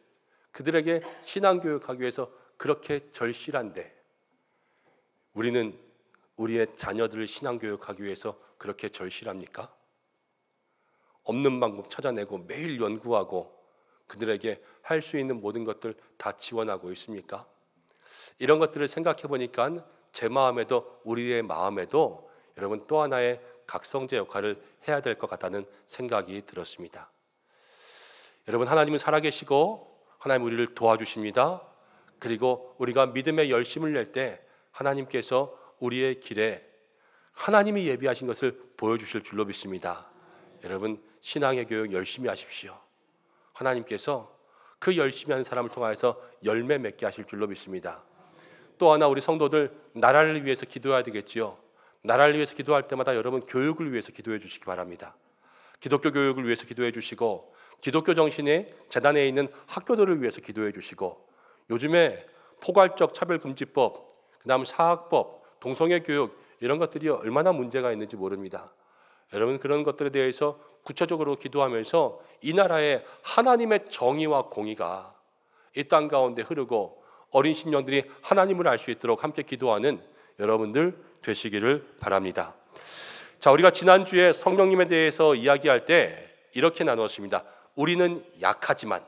[SPEAKER 2] 그들에게 신앙교육하기 위해서 그렇게 절실한데, 우리는 우리의 자녀들을 신앙교육하기 위해서 그렇게 절실합니까? 없는 방법 찾아내고 매일 연구하고 그들에게 할 수 있는 모든 것들 다 지원하고 있습니까? 이런 것들을 생각해 보니까 제 마음에도, 우리의 마음에도 여러분, 또 하나의 각성제 역할을 해야 될 것 같다는 생각이 들었습니다. 여러분, 하나님은 살아계시고 하나님 우리를 도와주십니다. 그리고 우리가 믿음의 열심을 낼 때 하나님께서 우리의 길에 하나님이 예비하신 것을 보여주실 줄로 믿습니다. 여러분, 신앙의 교육 열심히 하십시오. 하나님께서 그 열심히 하는 사람을 통하여서 열매 맺게 하실 줄로 믿습니다. 또 하나, 우리 성도들 나라를 위해서 기도해야 되겠지요. 나라를 위해서 기도할 때마다 여러분, 교육을 위해서 기도해 주시기 바랍니다. 기독교 교육을 위해서 기도해 주시고, 기독교 정신의 재단에 있는 학교들을 위해서 기도해 주시고, 요즘에 포괄적 차별금지법, 그 다음 사학법, 동성애 교육, 이런 것들이 얼마나 문제가 있는지 모릅니다. 여러분, 그런 것들에 대해서 구체적으로 기도하면서 이 나라의 하나님의 정의와 공의가 이 땅 가운데 흐르고 어린 심령들이 하나님을 알 수 있도록 함께 기도하는 여러분들 되시기를 바랍니다. 자, 우리가 지난주에 성령님에 대해서 이야기할 때 이렇게 나누었습니다. 우리는 약하지만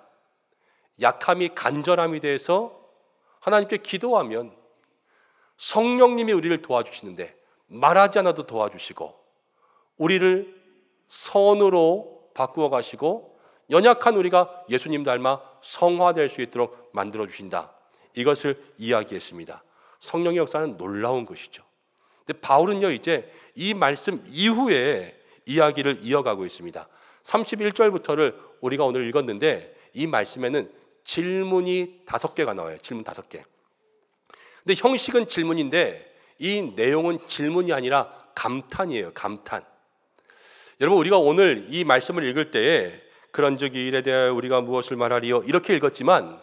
[SPEAKER 2] 약함이 간절함이 돼서 하나님께 기도하면 성령님이 우리를 도와주시는데, 말하지 않아도 도와주시고 우리를 선으로 바꾸어 가시고 연약한 우리가 예수님 닮아 성화될 수 있도록 만들어 주신다. 이것을 이야기했습니다. 성령의 역사는 놀라운 것이죠. 근데 바울은요, 이제 이 말씀 이후에 이야기를 이어가고 있습니다. 31절부터를 우리가 오늘 읽었는데, 이 말씀에는 질문이 5개가 나와요. 질문 5개. 근데 형식은 질문인데 이 내용은 질문이 아니라 감탄이에요. 감탄. 여러분, 우리가 오늘 이 말씀을 읽을 때에 그런즉 이 일에 대하여 우리가 무엇을 말하리요, 이렇게 읽었지만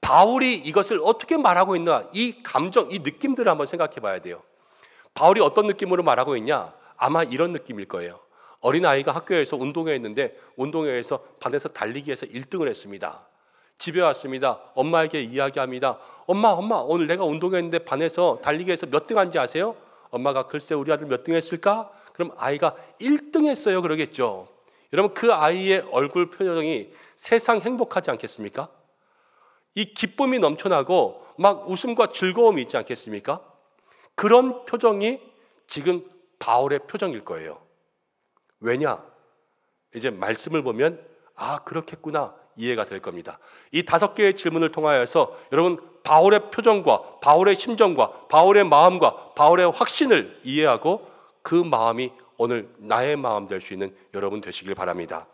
[SPEAKER 2] 바울이 이것을 어떻게 말하고 있나, 이 감정, 이 느낌들을 한번 생각해 봐야 돼요. 바울이 어떤 느낌으로 말하고 있냐? 아마 이런 느낌일 거예요. 어린아이가 학교에서 운동회했는데 운동회에서 반에서 달리기에서 1등을 했습니다. 집에 왔습니다. 엄마에게 이야기합니다. 엄마, 오늘 내가 운동회했는데 반에서 달리기에서 몇 등 한지 아세요? 엄마가 글쎄 우리 아들 몇 등 했을까? 그럼 아이가 1등 했어요 그러겠죠. 여러분, 그 아이의 얼굴 표정이 세상 행복하지 않겠습니까? 이 기쁨이 넘쳐나고 막 웃음과 즐거움이 있지 않겠습니까? 그런 표정이 지금 바울의 표정일 거예요. 왜냐? 이제 말씀을 보면 아, 그렇겠구나, 이해가 될 겁니다. 이 5개의 질문을 통하여서 여러분, 바울의 표정과 바울의 심정과 바울의 마음과 바울의 확신을 이해하고 그 마음이 오늘 나의 마음 될 수 있는 여러분 되시길 바랍니다.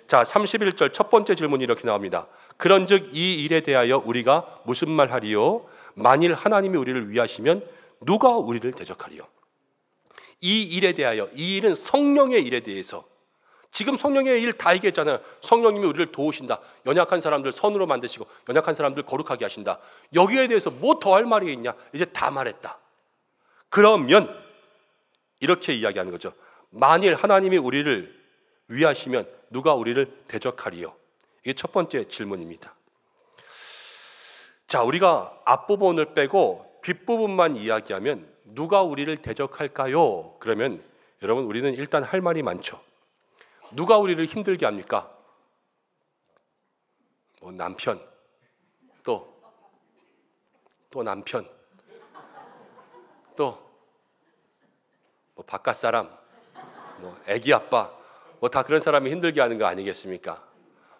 [SPEAKER 2] 자, 31절 첫 번째 질문이 이렇게 나옵니다. 그런즉 이 일에 대하여 우리가 무슨 말 하리요? 만일 하나님이 우리를 위하시면 누가 우리를 대적하리요? 이 일에 대하여, 이 일은 성령의 일에 대해서, 지금 성령의 일 다 얘기했잖아요. 성령님이 우리를 도우신다. 연약한 사람들 선으로 만드시고 연약한 사람들 거룩하게 하신다. 여기에 대해서 뭐 더 할 말이 있냐? 이제 다 말했다. 그러면 이렇게 이야기하는 거죠. 만일 하나님이 우리를 위하시면 누가 우리를 대적하리요? 이게 첫 번째 질문입니다. 자, 우리가 앞부분을 빼고 뒷부분만 이야기하면 누가 우리를 대적할까요? 그러면 여러분, 우리는 일단 할 말이 많죠. 누가 우리를 힘들게 합니까? 뭐 남편, 또 남편, 또 뭐 바깥 사람, 뭐 애기 아빠, 뭐 다 그런 사람이 힘들게 하는 거 아니겠습니까?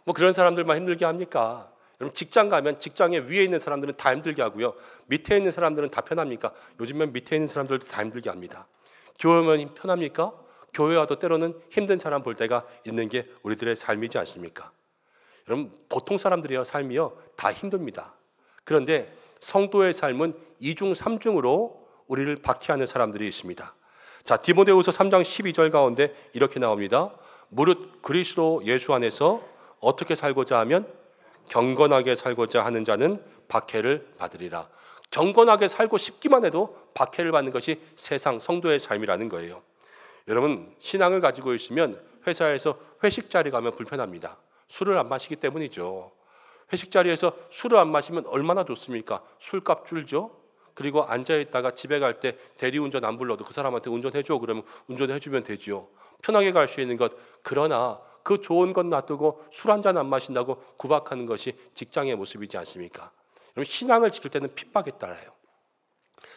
[SPEAKER 2] 뭐 그런 사람들만 힘들게 합니까? 여러분, 직장 가면 직장에 위에 있는 사람들은 다 힘들게 하고요, 밑에 있는 사람들은 다 편합니까? 요즘엔 밑에 있는 사람들도 다 힘들게 합니다. 교회 오면 편합니까? 교회 와도 때로는 힘든 사람 볼 때가 있는 게 우리들의 삶이지 않습니까? 여러분, 보통 사람들이요, 삶이요, 다 힘듭니다. 그런데 성도의 삶은 2중 3중으로 우리를 박해하는 사람들이 있습니다. 자, 디모데후서 3장 12절 가운데 이렇게 나옵니다. 무릇 그리스도 예수 안에서 어떻게 살고자 하면 경건하게 살고자 하는 자는 박해를 받으리라. 경건하게 살고 싶기만 해도 박해를 받는 것이 세상 성도의 삶이라는 거예요. 여러분, 신앙을 가지고 있으면 회사에서 회식 자리 가면 불편합니다. 술을 안 마시기 때문이죠. 회식 자리에서 술을 안 마시면 얼마나 좋습니까? 술값 줄죠. 그리고 앉아있다가 집에 갈 때 대리운전 안 불러도 그 사람한테 운전해줘 그러면 운전해주면 되지요. 편하게 갈 수 있는 것. 그러나 그 좋은 건 놔두고 술 한 잔 안 마신다고 구박하는 것이 직장의 모습이지 않습니까? 여러분, 신앙을 지킬 때는 핍박에 따라요.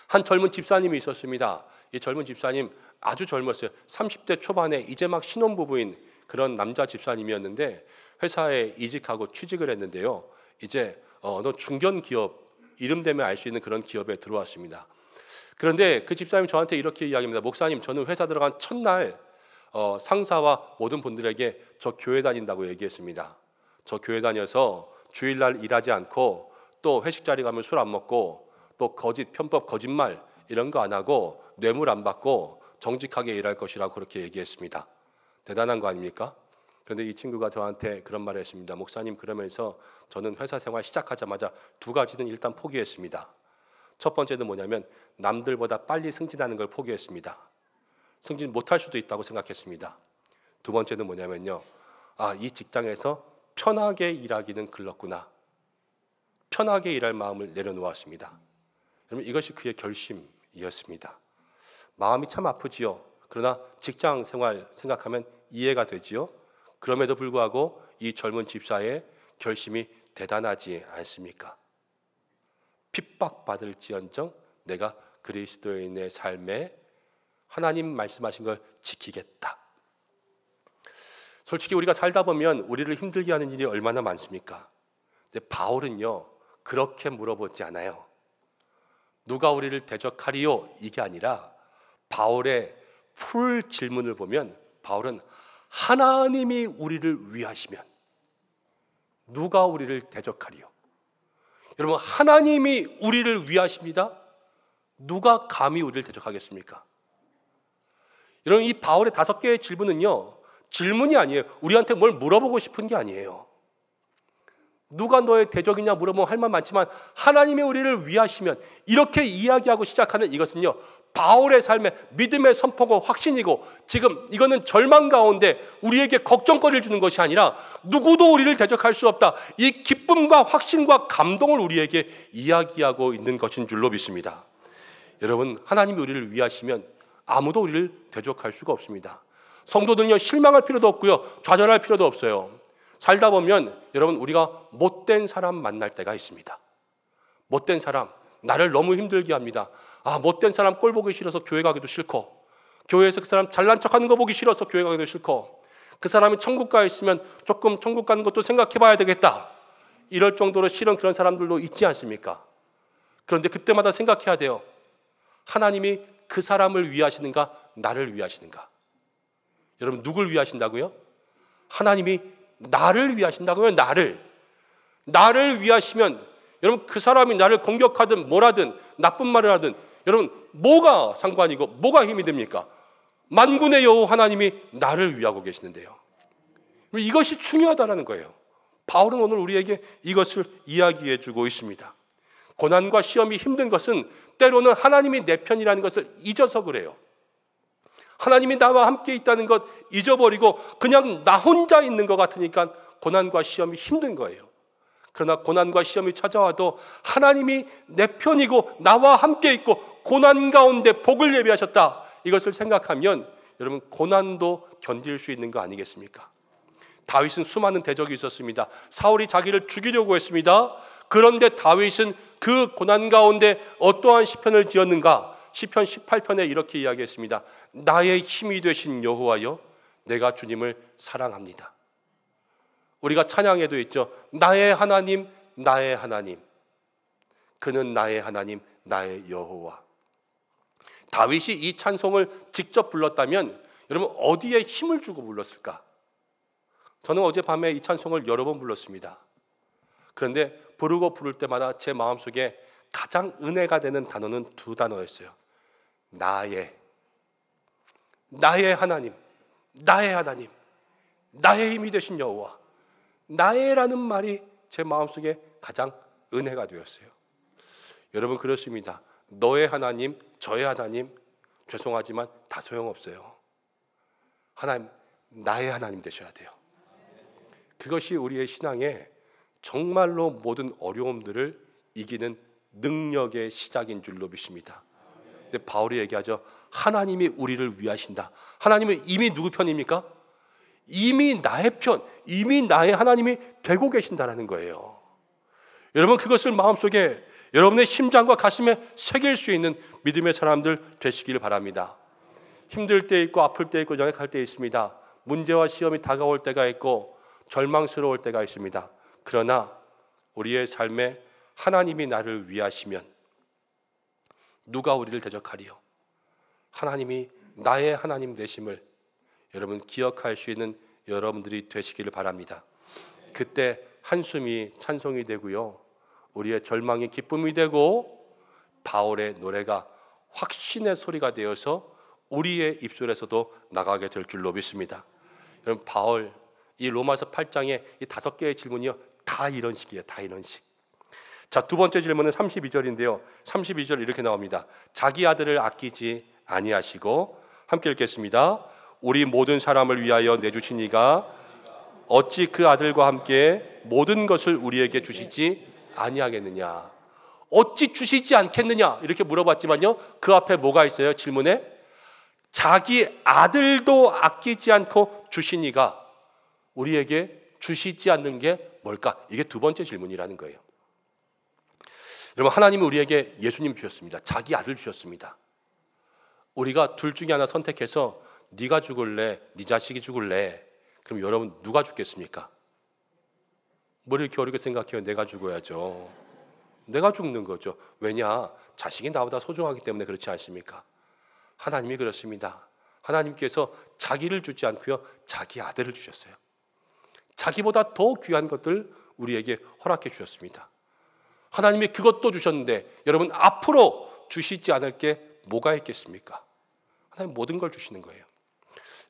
[SPEAKER 2] 한 젊은 집사님이 있었습니다. 이 젊은 집사님 아주 젊었어요. 30대 초반에 이제 막 신혼부부인 그런 남자 집사님이었는데 회사에 이직하고 취직을 했는데요. 이제 어느 중견 기업, 이름 되면 알 수 있는 그런 기업에 들어왔습니다. 그런데 그 집사님이 저한테 이렇게 이야기합니다. 목사님, 저는 회사 들어간 첫날 상사와 모든 분들에게 저 교회 다닌다고 얘기했습니다. 저 교회 다녀서 주일날 일하지 않고 또 회식 자리 가면 술 안 먹고 또 거짓, 편법, 거짓말 이런 거 안 하고 뇌물 안 받고 정직하게 일할 것이라고 그렇게 얘기했습니다. 대단한 거 아닙니까? 그런데 이 친구가 저한테 그런 말을 했습니다. 목사님, 그러면서 저는 회사 생활 시작하자마자 두 가지는 일단 포기했습니다. 첫 번째는 뭐냐면 남들보다 빨리 승진하는 걸 포기했습니다. 승진 못할 수도 있다고 생각했습니다. 두 번째는 뭐냐면요, 이 직장에서 편하게 일하기는 글렀구나. 편하게 일할 마음을 내려놓았습니다. 여러분, 이것이 그의 결심이었습니다. 마음이 참 아프지요. 그러나 직장 생활 생각하면 이해가 되지요. 그럼에도 불구하고 이 젊은 집사의 결심이 대단하지 않습니까? 핍박받을지언정 내가 그리스도인의 삶에 하나님 말씀하신 걸 지키겠다. 솔직히 우리가 살다 보면 우리를 힘들게 하는 일이 얼마나 많습니까? 근데 바울은요, 그렇게 물어보지 않아요. 누가 우리를 대적하리요? 이게 아니라 바울의 풀 질문을 보면 바울은 하나님이 우리를 위하시면 누가 우리를 대적하리요? 여러분, 하나님이 우리를 위하십니다. 누가 감히 우리를 대적하겠습니까? 여러분, 이 바울의 5개의 질문은요, 질문이 아니에요. 우리한테 뭘 물어보고 싶은 게 아니에요. 누가 너의 대적이냐 물어보면 할 말 많지만 하나님이 우리를 위하시면, 이렇게 이야기하고 시작하는 이것은요, 바울의 삶의 믿음의 선포고 확신이고, 지금 이거는 절망 가운데 우리에게 걱정거리를 주는 것이 아니라 누구도 우리를 대적할 수 없다, 이 기쁨과 확신과 감동을 우리에게 이야기하고 있는 것인 줄로 믿습니다. 여러분, 하나님이 우리를 위하시면 아무도 우리를 대적할 수가 없습니다. 성도들은요, 실망할 필요도 없고요, 좌절할 필요도 없어요. 살다 보면 여러분, 우리가 못된 사람 만날 때가 있습니다. 못된 사람, 나를 너무 힘들게 합니다. 못된 사람 꼴 보기 싫어서 교회 가기도 싫고, 교회에서 그 사람 잘난 척하는 거 보기 싫어서 교회 가기도 싫고, 그 사람이 천국 가 있으면 조금 천국 가는 것도 생각해 봐야 되겠다, 이럴 정도로 싫은 그런 사람들도 있지 않습니까? 그런데 그때마다 생각해야 돼요. 하나님이 그 사람을 위하시는가, 나를 위하시는가? 여러분, 누굴 위하신다고요? 하나님이 나를 위하신다고요. 나를 위하시면 여러분, 그 사람이 나를 공격하든 뭐라든 나쁜 말을 하든 여러분, 뭐가 상관이고 뭐가 힘이 됩니까? 만군의 여호와 하나님이 나를 위하고 계시는데요. 이것이 중요하다는 거예요. 바울은 오늘 우리에게 이것을 이야기해 주고 있습니다. 고난과 시험이 힘든 것은 때로는 하나님이 내 편이라는 것을 잊어서 그래요. 하나님이 나와 함께 있다는 것 잊어버리고 그냥 나 혼자 있는 것 같으니까 고난과 시험이 힘든 거예요. 그러나 고난과 시험이 찾아와도 하나님이 내 편이고 나와 함께 있고 고난 가운데 복을 예비하셨다, 이것을 생각하면 여러분, 고난도 견딜 수 있는 거 아니겠습니까? 다윗은 수많은 대적이 있었습니다. 사울이 자기를 죽이려고 했습니다. 그런데 다윗은 그 고난 가운데 어떠한 시편을 지었는가? 시편 18편에 이렇게 이야기했습니다. 나의 힘이 되신 여호와여, 내가 주님을 사랑합니다. 우리가 찬양에도 있죠. 나의 하나님, 나의 하나님, 그는 나의 하나님, 나의 여호와. 다윗이 이 찬송을 직접 불렀다면 여러분, 어디에 힘을 주고 불렀을까? 저는 어젯밤에 이 찬송을 여러 번 불렀습니다. 그런데 부르고 부를 때마다 제 마음속에 가장 은혜가 되는 단어는 2단어였어요. 나의 하나님, 나의 하나님, 나의 힘이 되신 여호와, 나의라는 말이 제 마음속에 가장 은혜가 되었어요. 여러분 그렇습니다. 너의 하나님, 저의 하나님, 죄송하지만 다 소용없어요. 하나님, 나의 하나님 되셔야 돼요. 그것이 우리의 신앙의 정말로 모든 어려움들을 이기는 능력의 시작인 줄로 믿습니다. 근데 바울이 얘기하죠. 하나님이 우리를 위하신다. 하나님은 이미 누구 편입니까? 이미 나의 편, 이미 나의 하나님이 되고 계신다라는 거예요. 여러분 그것을 마음속에 여러분의 심장과 가슴에 새길 수 있는 믿음의 사람들 되시기를 바랍니다. 힘들 때 있고 아플 때 있고 연약할 때 있습니다. 문제와 시험이 다가올 때가 있고 절망스러울 때가 있습니다. 그러나 우리의 삶에 하나님이 나를 위하시면 누가 우리를 대적하리요? 하나님이 나의 하나님 되심을 여러분 기억할 수 있는 여러분들이 되시기를 바랍니다. 그때 한숨이 찬송이 되고요, 우리의 절망이 기쁨이 되고 바울의 노래가 확신의 소리가 되어서 우리의 입술에서도 나가게 될 줄로 믿습니다. 여러분 바울 이 로마서 8장의 이 5개의 질문이요, 다 이런 식이에요. 다 이런 식. 자, 두 번째 질문은 32절인데요. 32절 이렇게 나옵니다. 자기 아들을 아끼지 아니하시고, 함께 읽겠습니다. 우리 모든 사람을 위하여 내주신 이가 어찌 그 아들과 함께 모든 것을 우리에게 주시지 아니하겠느냐. 어찌 주시지 않겠느냐 이렇게 물어봤지만요, 그 앞에 뭐가 있어요? 질문에 자기 아들도 아끼지 않고 주신 이가 우리에게 주시지 않는 게 뭘까? 이게 두 번째 질문이라는 거예요. 여러분 하나님은 우리에게 예수님 주셨습니다. 자기 아들 주셨습니다. 우리가 둘 중에 하나 선택해서 네가 죽을래? 네 자식이 죽을래? 그럼 여러분 누가 죽겠습니까? 뭘 이렇게 어렵게 생각해요? 내가 죽어야죠. 내가 죽는 거죠. 왜냐? 자식이 나보다 소중하기 때문에 그렇지 않습니까? 하나님이 그렇습니다. 하나님께서 자기를 주지 않고요, 자기 아들을 주셨어요. 자기보다 더 귀한 것들 우리에게 허락해 주셨습니다. 하나님이 그것도 주셨는데 여러분 앞으로 주시지 않을 게 뭐가 있겠습니까? 하나님 모든 걸 주시는 거예요.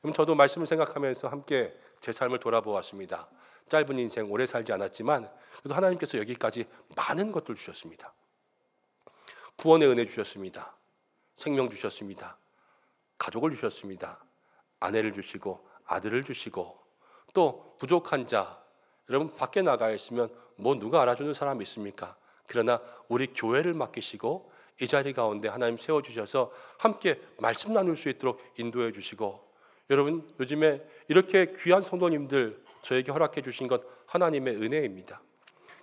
[SPEAKER 2] 그럼 저도 말씀을 생각하면서 함께 제 삶을 돌아보았습니다. 짧은 인생 오래 살지 않았지만 그래도 하나님께서 여기까지 많은 것들 주셨습니다. 구원의 은혜 주셨습니다. 생명 주셨습니다. 가족을 주셨습니다. 아내를 주시고 아들을 주시고 또 부족한 자, 여러분 밖에 나가 있으면 뭐 누가 알아주는 사람이 있습니까? 그러나 우리 교회를 맡기시고 이 자리 가운데 하나님 세워주셔서 함께 말씀 나눌 수 있도록 인도해 주시고, 여러분 요즘에 이렇게 귀한 성도님들 저에게 허락해 주신 것 하나님의 은혜입니다.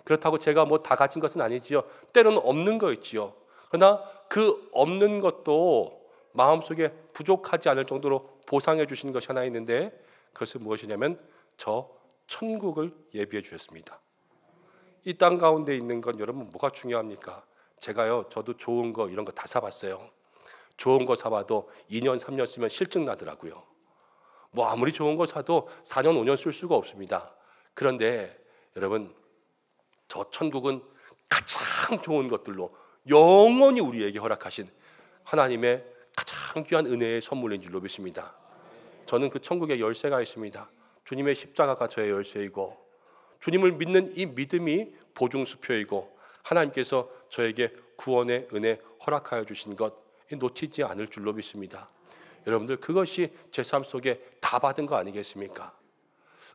[SPEAKER 2] 그렇다고 제가 뭐 다 가진 것은 아니지요. 때로는 없는 거 있지요. 그러나 그 없는 것도 마음속에 부족하지 않을 정도로 보상해 주시는 것이 하나 있는데, 그것은 무엇이냐면 저 천국을 예비해 주셨습니다. 이 땅 가운데 있는 건 여러분 뭐가 중요합니까? 제가요, 저도 좋은 거 이런 거 다 사봤어요. 좋은 거 사봐도 2년 3년 쓰면 실증 나더라고요. 뭐 아무리 좋은 거 사도 4년 5년 쓸 수가 없습니다. 그런데 여러분 저 천국은 가장 좋은 것들로 영원히 우리에게 허락하신 하나님의 가장 귀한 은혜의 선물인 줄로 믿습니다. 저는 그 천국에 열쇠가 있습니다. 주님의 십자가가 저의 열쇠이고 주님을 믿는 이 믿음이 보증수표이고 하나님께서 저에게 구원의 은혜 허락하여 주신 것 놓치지 않을 줄로 믿습니다. 여러분들 그것이 제 삶 속에 다 받은 거 아니겠습니까?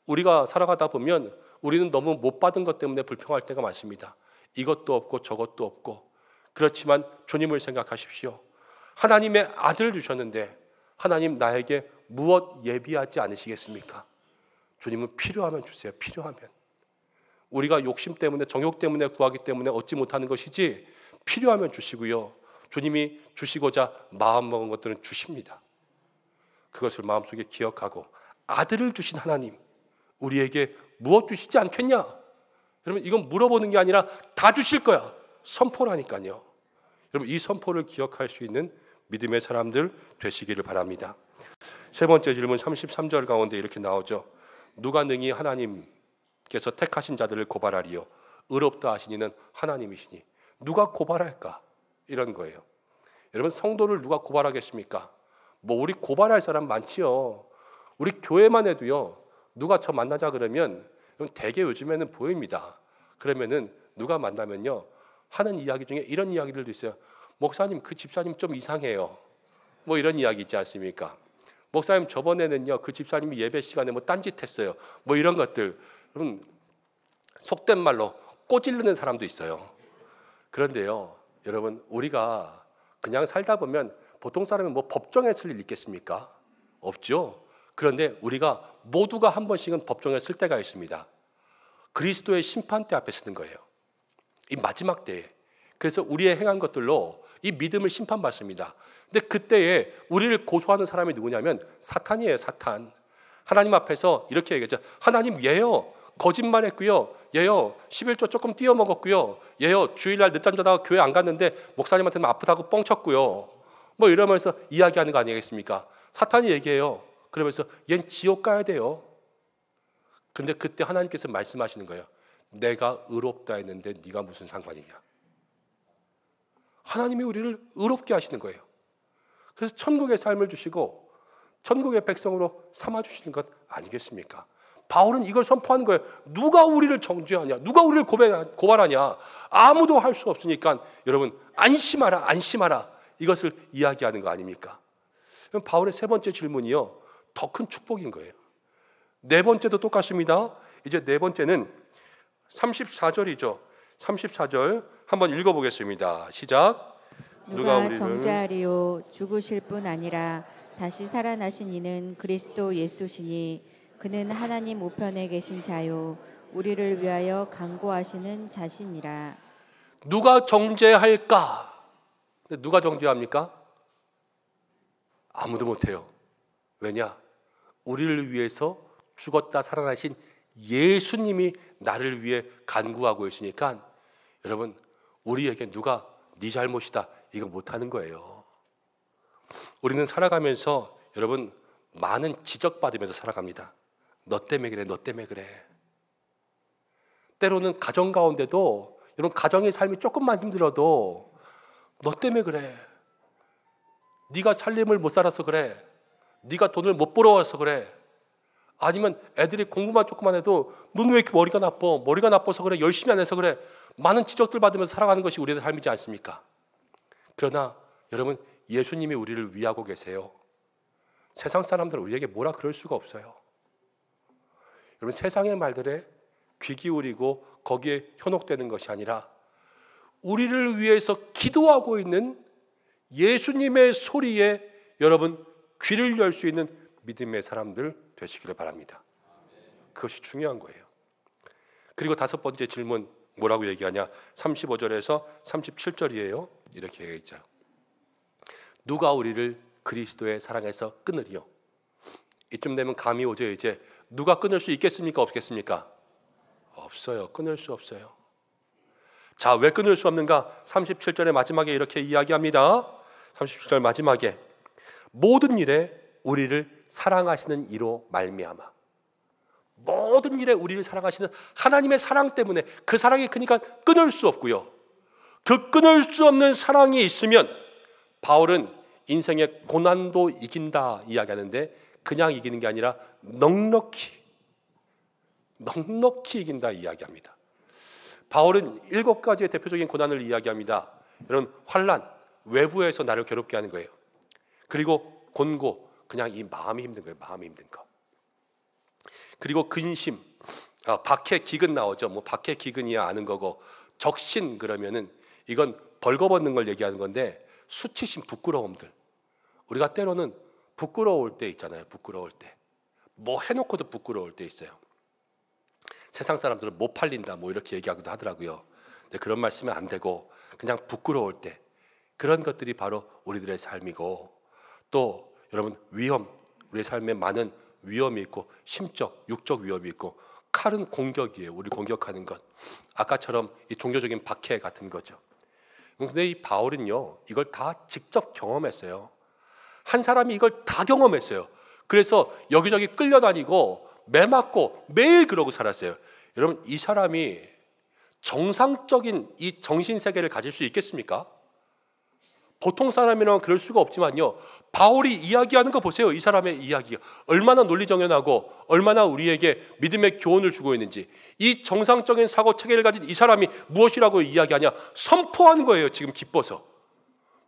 [SPEAKER 2] 우리가 살아가다 보면 우리는 너무 못 받은 것 때문에 불평할 때가 많습니다. 이것도 없고 저것도 없고. 그렇지만 주님을 생각하십시오. 하나님의 아들을 주셨는데 하나님 나에게 무엇 예비하지 않으시겠습니까? 주님은 필요하면 주세요. 필요하면. 우리가 욕심 때문에 정욕 때문에 구하기 때문에 얻지 못하는 것이지 필요하면 주시고요, 주님이 주시고자 마음먹은 것들은 주십니다. 그것을 마음속에 기억하고 아들을 주신 하나님 우리에게 무엇 주시지 않겠냐? 여러분 이건 물어보는 게 아니라 다 주실 거야. 선포라니까요. 여러분 이 선포를 기억할 수 있는 믿음의 사람들 되시기를 바랍니다. 세 번째 질문 33절 가운데 이렇게 나오죠. 누가 능히 하나님께서 택하신 자들을 고발하리요? 의롭다 하시니는 하나님이시니 누가 고발할까? 이런 거예요. 여러분 성도를 누가 고발하겠습니까? 뭐 우리 고발할 사람 많지요. 우리 교회만 해도요, 누가 저 만나자 그러면 대개 요즘에는 보입니다. 그러면은 누가 만나면요 하는 이야기 중에 이런 이야기들도 있어요. 목사님 그 집사님 좀 이상해요. 뭐 이런 이야기 있지 않습니까? 목사님 저번에는요 그 집사님이 예배 시간에 뭐 딴짓했어요. 뭐 이런 것들. 여러분 속된 말로 꼬질르는 사람도 있어요. 그런데요 여러분 우리가 그냥 살다 보면 보통 사람은 뭐 법정에 쓸 일 있겠습니까? 없죠. 그런데 우리가 모두가 한 번씩은 법정에 쓸 때가 있습니다. 그리스도의 심판대 앞에 쓰는 거예요. 이 마지막 때에. 그래서 우리의 행한 것들로 이 믿음을 심판받습니다. 근데 그때에 우리를 고소하는 사람이 누구냐면 사탄이에요. 사탄. 하나님 앞에서 이렇게 얘기하죠. 하나님 얘요 거짓말했고요. 얘요 11조 조금 띄어먹었고요. 얘요 주일날 늦잠 자다가 교회 안 갔는데 목사님한테는 아프다고 뻥쳤고요. 뭐 이러면서 이야기하는 거 아니겠습니까? 사탄이 얘기해요. 그러면서 얜 지옥 가야 돼요. 근데 그때 하나님께서 말씀하시는 거예요. 내가 의롭다 했는데 네가 무슨 상관이냐. 하나님이 우리를 의롭게 하시는 거예요. 그래서 천국의 삶을 주시고 천국의 백성으로 삼아주시는 것 아니겠습니까? 바울은 이걸 선포하는 거예요. 누가 우리를 정죄하냐? 누가 우리를 고발하냐? 아무도 할 수 없으니까 여러분 안심하라 안심하라 이것을 이야기하는 거 아닙니까? 그럼 바울의 세 번째 질문이요 더 큰 축복인 거예요. 네 번째도 똑같습니다. 이제 네 번째는 34절이죠. 34절 한번 읽어보겠습니다. 시작.
[SPEAKER 3] 누가 정죄하리요 죽으실 뿐 아니라 다시 살아나신 이는 그리스도 예수시니 그는 하나님 우편에 계신 자요 우리를 위하여 간구하시는 자신이라.
[SPEAKER 2] 누가 정죄할까? 누가 정죄합니까? 아무도 못해요. 왜냐? 우리를 위해서 죽었다 살아나신 예수님이 나를 위해 간구하고 있으니까 여러분 우리에게 누가 네 잘못이다 이거 못하는 거예요. 우리는 살아가면서 여러분 많은 지적받으면서 살아갑니다. 너 때문에 그래 너 때문에 그래. 때로는 가정 가운데도 이런 가정의 삶이 조금만 힘들어도 너 때문에 그래. 네가 살림을 못 살아서 그래. 네가 돈을 못 벌어와서 그래. 아니면 애들이 공부만 조금만 해도 넌 왜 이렇게 머리가 나빠? 머리가 나빠서 그래. 열심히 안 해서 그래. 많은 지적들 받으면서 살아가는 것이 우리의 삶이지 않습니까? 그러나 여러분 예수님이 우리를 위하고 계세요. 세상 사람들은 우리에게 뭐라 그럴 수가 없어요. 여러분 세상의 말들에 귀 기울이고 거기에 현혹되는 것이 아니라 우리를 위해서 기도하고 있는 예수님의 소리에 여러분 귀를 열 수 있는 믿음의 사람들 되시기를 바랍니다. 그것이 중요한 거예요. 그리고 다섯 번째 질문 뭐라고 얘기하냐? 35절에서 37절이에요. 이렇게 얘기했죠. 누가 우리를 그리스도의 사랑에서 끊으리요? 이쯤 되면 감이 오죠. 이제 누가 끊을 수 있겠습니까? 없겠습니까? 없어요. 끊을 수 없어요. 자, 왜 끊을 수 없는가? 37절의 마지막에 이렇게 이야기합니다. 37절 마지막에 모든 일에 우리를 사랑하시는 이로 말미암아. 모든 일에 우리를 사랑하시는 하나님의 사랑 때문에 그 사랑이 그러니까 끊을 수 없고요. 그 끊을 수 없는 사랑이 있으면 바울은 인생의 고난도 이긴다 이야기하는데 그냥 이기는 게 아니라 넉넉히 이긴다 이야기합니다. 바울은 7가지의 대표적인 고난을 이야기합니다. 이런 환난, 외부에서 나를 괴롭게 하는 거예요. 그리고 곤고, 그냥 이 마음이 힘든 거예요. 마음이 힘든 거. 그리고 근심, 박해, 기근 나오죠. 뭐 박해, 기근이야 아는 거고, 적신 그러면은 이건 벌거벗는 걸 얘기하는 건데 수치심, 부끄러움들. 우리가 때로는 부끄러울 때 있잖아요. 부끄러울 때. 뭐 해놓고도 부끄러울 때 있어요. 세상 사람들은 못 팔린다 뭐 이렇게 얘기하기도 하더라고요. 근데 그런 말씀은 안 되고 그냥 부끄러울 때 그런 것들이 바로 우리들의 삶이고 또 여러분 위험, 우리의 삶에 많은 위험이 있고 심적, 육적 위험이 있고 칼은 공격이에요. 우리 공격하는 것. 아까처럼 이 종교적인 박해 같은 거죠. 근데 이 바울은요 이걸 다 직접 경험했어요. 한 사람이 이걸 다 경험했어요. 그래서 여기저기 끌려다니고 매 맞고 매일 그러고 살았어요. 여러분 이 사람이 정상적인 이 정신세계를 가질 수 있겠습니까? 보통 사람이라면 그럴 수가 없지만요, 바울이 이야기하는 거 보세요. 이 사람의 이야기가 얼마나 논리정연하고 얼마나 우리에게 믿음의 교훈을 주고 있는지. 이 정상적인 사고 체계를 가진 이 사람이 무엇이라고 이야기하냐? 선포하는 거예요. 지금 기뻐서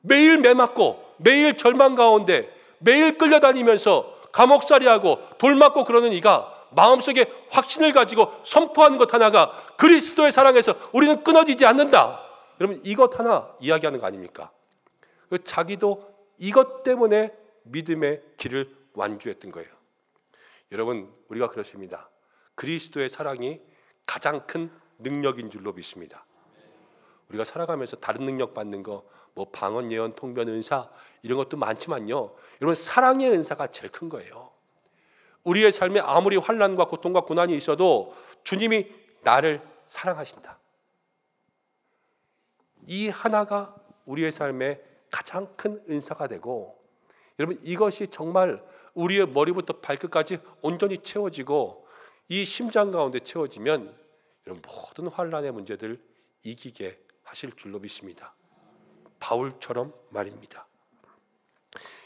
[SPEAKER 2] 매일 매맞고 매일 절망 가운데 매일 끌려다니면서 감옥살이하고 돌맞고 그러는 이가 마음속에 확신을 가지고 선포하는 것 하나가 그리스도의 사랑에서 우리는 끊어지지 않는다. 여러분, 이것 하나 이야기하는 거 아닙니까? 자기도 이것 때문에 믿음의 길을 완주했던 거예요. 여러분, 우리가 그렇습니다. 그리스도의 사랑이 가장 큰 능력인 줄로 믿습니다. 우리가 살아가면서 다른 능력 받는 거, 뭐 방언, 예언, 통변, 은사 이런 것도 많지만요, 여러분, 사랑의 은사가 제일 큰 거예요. 우리의 삶에 아무리 환난과 고통과 고난이 있어도 주님이 나를 사랑하신다. 이 하나가 우리의 삶에 가장 큰 은사가 되고, 여러분, 이것이 정말 우리의 머리부터 발끝까지 온전히 채워지고 이 심장 가운데 채워지면 여러분, 모든 환난의 문제들 이기게 하실 줄로 믿습니다. 바울처럼 말입니다.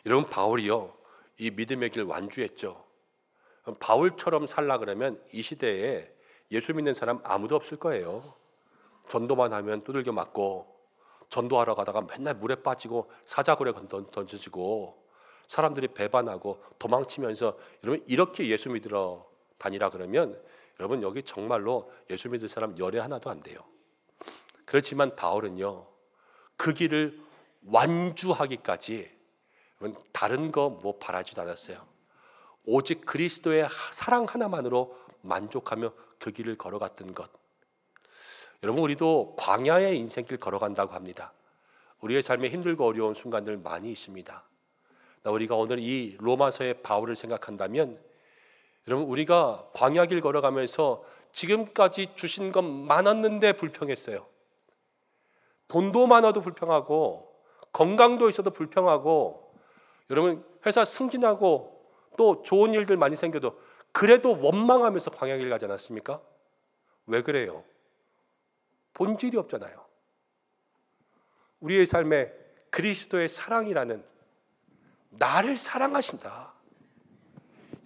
[SPEAKER 2] 여러분, 바울이요, 이 믿음의 길 완주했죠. 바울처럼 살라 그러면 이 시대에 예수 믿는 사람 아무도 없을 거예요. 전도만 하면 두들겨 맞고, 전도하러 가다가 맨날 물에 빠지고 사자굴에 던져지고 사람들이 배반하고 도망치면서, 여러분, 이렇게 예수 믿으러 다니라 그러면 여러분, 여기 정말로 예수 믿을 사람 열에 하나도 안 돼요. 그렇지만 바울은요, 그 길을 완주하기까지 여러분, 다른 거 뭐 바라지도 않았어요. 오직 그리스도의 사랑 하나만으로 만족하며 그 길을 걸어갔던 것. 여러분, 우리도 광야의 인생길 걸어간다고 합니다. 우리의 삶에 힘들고 어려운 순간들 많이 있습니다. 우리가 오늘 이 로마서의 바울을 생각한다면, 여러분, 우리가 광야길 걸어가면서 지금까지 주신 것 많았는데 불평했어요. 돈도 많아도 불평하고 건강도 있어도 불평하고, 여러분, 회사 승진하고 또 좋은 일들 많이 생겨도 그래도 원망하면서 광야길 가지 않았습니까? 왜 그래요? 본질이 없잖아요. 우리의 삶에 그리스도의 사랑이라는, 나를 사랑하신다,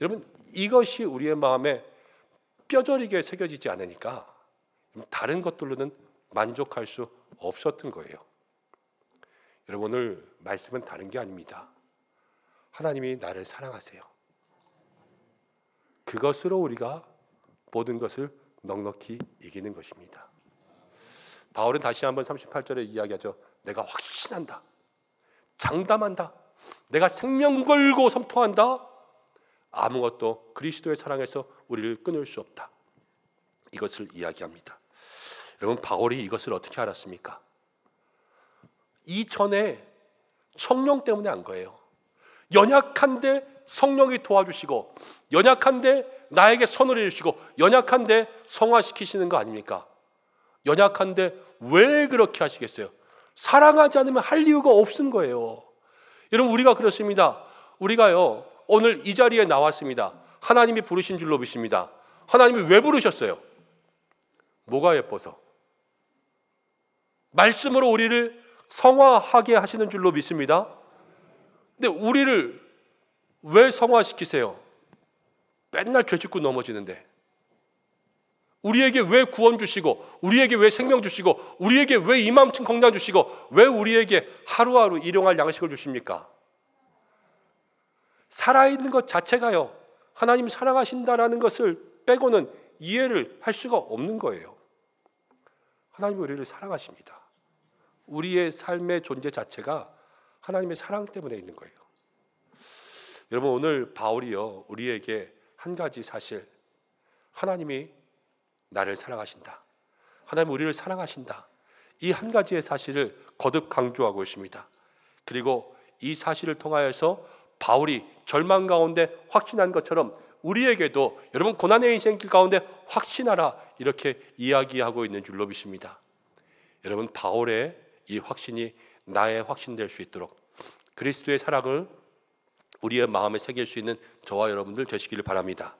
[SPEAKER 2] 여러분, 이것이 우리의 마음에 뼈저리게 새겨지지 않으니까 다른 것들로는 만족할 수 없었던 거예요. 여러분, 오늘 말씀은 다른 게 아닙니다. 하나님이 나를 사랑하세요. 그것으로 우리가 모든 것을 넉넉히 이기는 것입니다. 바울은 다시 한번 38절에 이야기하죠. 내가 확신한다, 장담한다, 내가 생명 걸고 선포한다. 아무것도 그리스도의 사랑에서 우리를 끊을 수 없다. 이것을 이야기합니다. 여러분, 바울이 이것을 어떻게 알았습니까? 이전에 성령 때문에 안 거예요. 연약한데 성령이 도와주시고, 연약한데 나에게 선을 해주시고, 연약한데 성화시키시는 거 아닙니까? 연약한데 왜 그렇게 하시겠어요? 사랑하지 않으면 할 이유가 없은 거예요. 여러분, 우리가 그렇습니다. 우리가요, 오늘 이 자리에 나왔습니다. 하나님이 부르신 줄로 믿습니다. 하나님이 왜 부르셨어요? 뭐가 예뻐서? 말씀으로 우리를 성화하게 하시는 줄로 믿습니다. 근데 우리를 왜 성화시키세요? 맨날 죄 짓고 넘어지는데. 우리에게 왜 구원 주시고, 우리에게 왜 생명 주시고, 우리에게 왜 이맘쯤 건강 주시고, 왜 우리에게 하루하루 일용할 양식을 주십니까? 살아있는 것 자체가요, 하나님 사랑하신다라는 것을 빼고는 이해를 할 수가 없는 거예요. 하나님이 우리를 사랑하십니다. 우리의 삶의 존재 자체가 하나님의 사랑 때문에 있는 거예요. 여러분, 오늘 바울이요, 우리에게 한 가지 사실, 하나님이 나를 사랑하신다, 하나님 우리를 사랑하신다, 이 한 가지의 사실을 거듭 강조하고 있습니다. 그리고 이 사실을 통하여서 바울이 절망 가운데 확신한 것처럼 우리에게도 여러분, 고난의 인생길 가운데 확신하라, 이렇게 이야기하고 있는 줄로 믿습니다. 여러분, 바울의 이 확신이 나의 확신 될 수 있도록 그리스도의 사랑을 우리의 마음에 새길 수 있는 저와 여러분들 되시기를 바랍니다.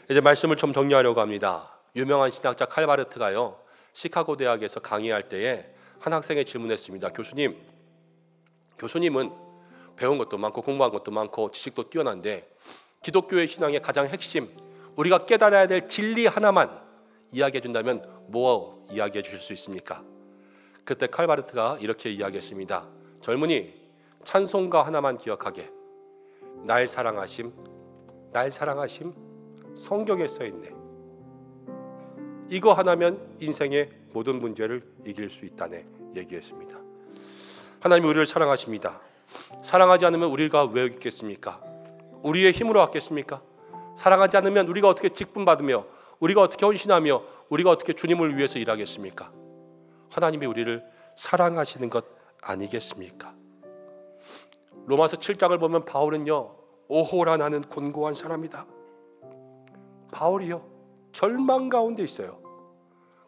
[SPEAKER 2] 이제 말씀을 좀 정리하려고 합니다. 유명한 신학자 칼바르트가요, 시카고 대학에서 강의할 때에 한 학생에 질문했습니다. 교수님, 교수님은 배운 것도 많고 공부한 것도 많고 지식도 뛰어난데 기독교의 신앙의 가장 핵심, 우리가 깨달아야 될 진리 하나만 이야기해 준다면 뭐 이야기해 주실 수 있습니까? 그때 칼바르트가 이렇게 이야기했습니다. 젊은이, 찬송가 하나만 기억하게. 날 사랑하심, 날 사랑하심, 성경에 써있네. 이거 하나면 인생의 모든 문제를 이길 수 있다네 얘기했습니다. 하나님이 우리를 사랑하십니다. 사랑하지 않으면 우리가 왜 있겠습니까? 우리의 힘으로 왔겠습니까? 사랑하지 않으면 우리가 어떻게 직분받으며 우리가 어떻게 헌신하며 우리가 어떻게 주님을 위해서 일하겠습니까? 하나님이 우리를 사랑하시는 것 아니겠습니까? 로마서 7장을 보면 바울은요, 오호라 나는 곤고한 사람이다. 바울이요, 절망 가운데 있어요.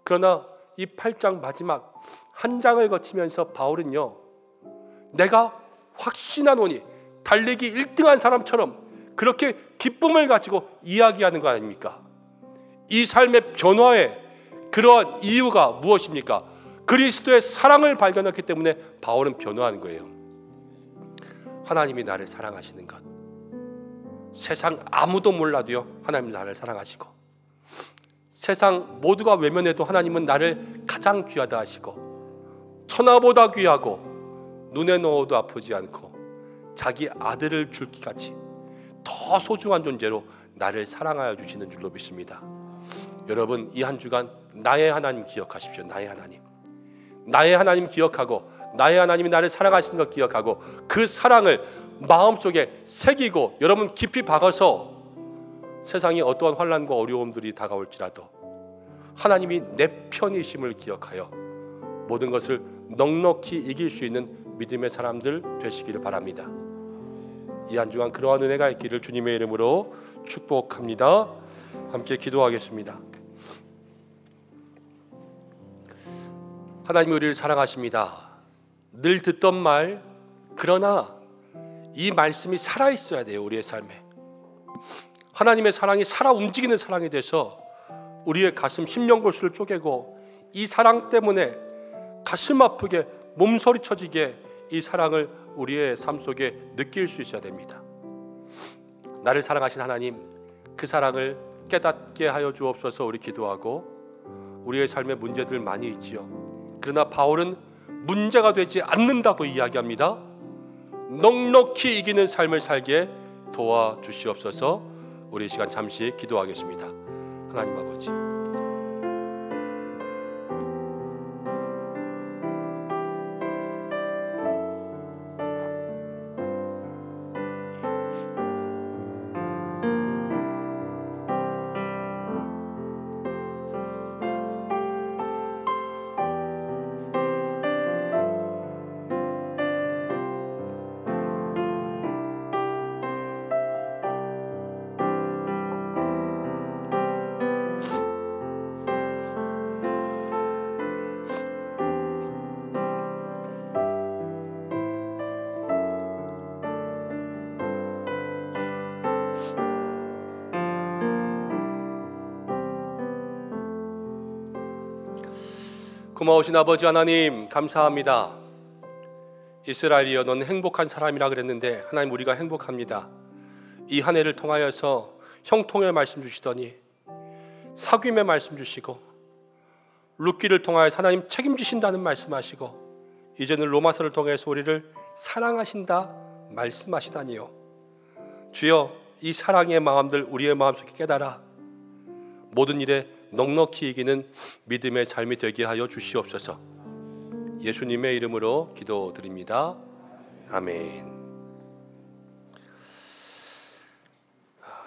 [SPEAKER 2] 그러나 이 8장 마지막 한 장을 거치면서 바울은요, 내가 확신하노니 달리기 1등한 사람처럼 그렇게 기쁨을 가지고 이야기하는 거 아닙니까? 이 삶의 변화의 그러한 이유가 무엇입니까? 그리스도의 사랑을 발견했기 때문에 바울은 변화하는 거예요. 하나님이 나를 사랑하시는 것, 세상 아무도 몰라도요, 하나님이 나를 사랑하시고, 세상 모두가 외면해도 하나님은 나를 가장 귀하다 하시고, 천하보다 귀하고 눈에 넣어도 아프지 않고 자기 아들을 줄기같이 더 소중한 존재로 나를 사랑하여 주시는 줄로 믿습니다. 여러분, 이 한 주간 나의 하나님 기억하십시오. 나의 하나님, 나의 하나님 기억하고, 나의 하나님이 나를 사랑하시는 것 기억하고, 그 사랑을 마음속에 새기고 여러분 깊이 박아서 세상에 어떠한 환난과 어려움들이 다가올지라도 하나님이 내 편이심을 기억하여 모든 것을 넉넉히 이길 수 있는 믿음의 사람들 되시기를 바랍니다. 이 한 주간 그러한 은혜가 있기를 주님의 이름으로 축복합니다. 함께 기도하겠습니다. 하나님이 우리를 사랑하십니다. 늘 듣던 말, 그러나 이 말씀이 살아있어야 돼요. 우리의 삶에 하나님의 사랑이 살아 움직이는 사랑이 돼서 우리의 가슴 심령골수를 쪼개고 이 사랑 때문에 가슴 아프게 몸서리 쳐지게 이 사랑을 우리의 삶 속에 느낄 수 있어야 됩니다. 나를 사랑하신 하나님, 그 사랑을 깨닫게 하여 주옵소서. 우리 기도하고, 우리의 삶에 문제들 많이 있지요. 그러나 바울은 문제가 되지 않는다고 이야기합니다. 넉넉히 이기는 삶을 살게 도와주시옵소서. 우리 시간 잠시 기도하겠습니다. 하나님 아버지, 고마우신 아버지 하나님, 감사합니다. 이스라엘이여, 너는 행복한 사람이라 그랬는데 하나님, 우리가 행복합니다. 이 한 해를 통하여서 형통의 말씀 주시더니 사귐의 말씀 주시고, 룻기를 통하여 하나님 책임지신다는 말씀하시고, 이제는 로마서를 통해서 우리를 사랑하신다 말씀하시다니요. 주여, 이 사랑의 마음들 우리의 마음속에 깨달아 모든 일에 넉넉히 이기는 믿음의 삶이 되게 하여 주시옵소서. 예수님의 이름으로 기도드립니다. 아멘.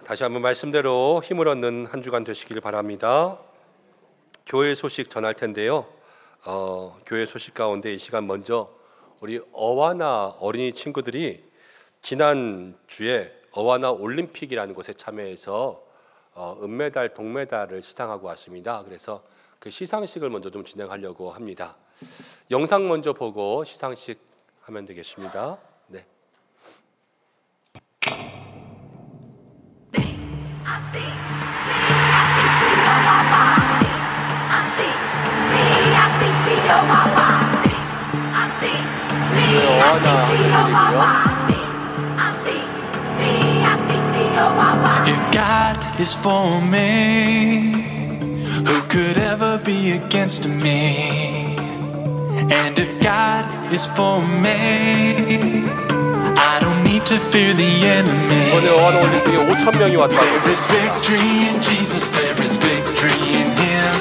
[SPEAKER 2] 다시 한번 말씀대로 힘을 얻는 한 주간 되시길 바랍니다. 교회 소식 전할 텐데요. 교회 소식 가운데 이 시간 먼저 우리 어와나 어린이 친구들이 지난주에 어와나 올림픽이라는 곳에 참여해서 은메달, 동메달을 시상하고 왔습니다. 그래서 그 시상식을 먼저 좀 진행하려고 합니다. 영상 먼저 보고 시상식 하면 되겠습니다. 네. 어와나
[SPEAKER 5] If God is for me, who could ever be against me? And if God is for me, I don't need to fear the enemy.
[SPEAKER 2] 이번에 어하나 올림픽에 5,000명이 왔다고.
[SPEAKER 5] There is victory in Jesus, there is victory in Him.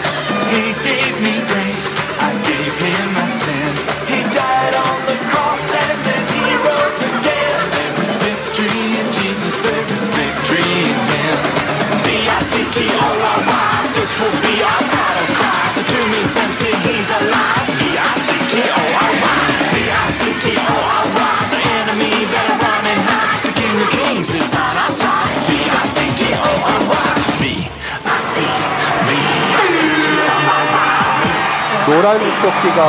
[SPEAKER 5] He gave me grace, I gave Him my sin. He died on the cross and then He rose again. There is victory in Jesus, there is victory in Him. B-I-C-T-O-R-Y, this will be our battle cry. The tomb is empty, He's alive. B-I-C-T-O-R-Y, B-I-C-T-O-R-Y. The enemy better run and hide. The King of Kings is on our side. B-I-C-T-O-R-Y, B-I-C-T-O-R-Y.
[SPEAKER 2] 노란 조끼가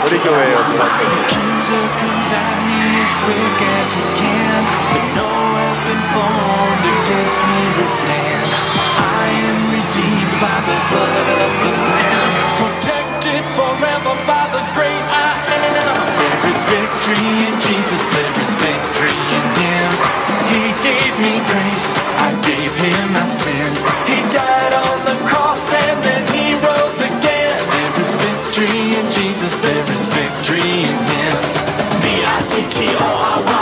[SPEAKER 2] 우리 교회예요. 노란 조끼.
[SPEAKER 5] Accuser comes at me as quick as he can, but no weapon formed against me will stand. I am redeemed by the blood of the Lamb, protected forever by the great I am. There is victory in Jesus, there is victory in Him. He gave me grace, I gave Him my sin. He died on the cross and then He rose again. There is victory in Jesus, there is victory in Him. B-I-C-T-O-R-Y.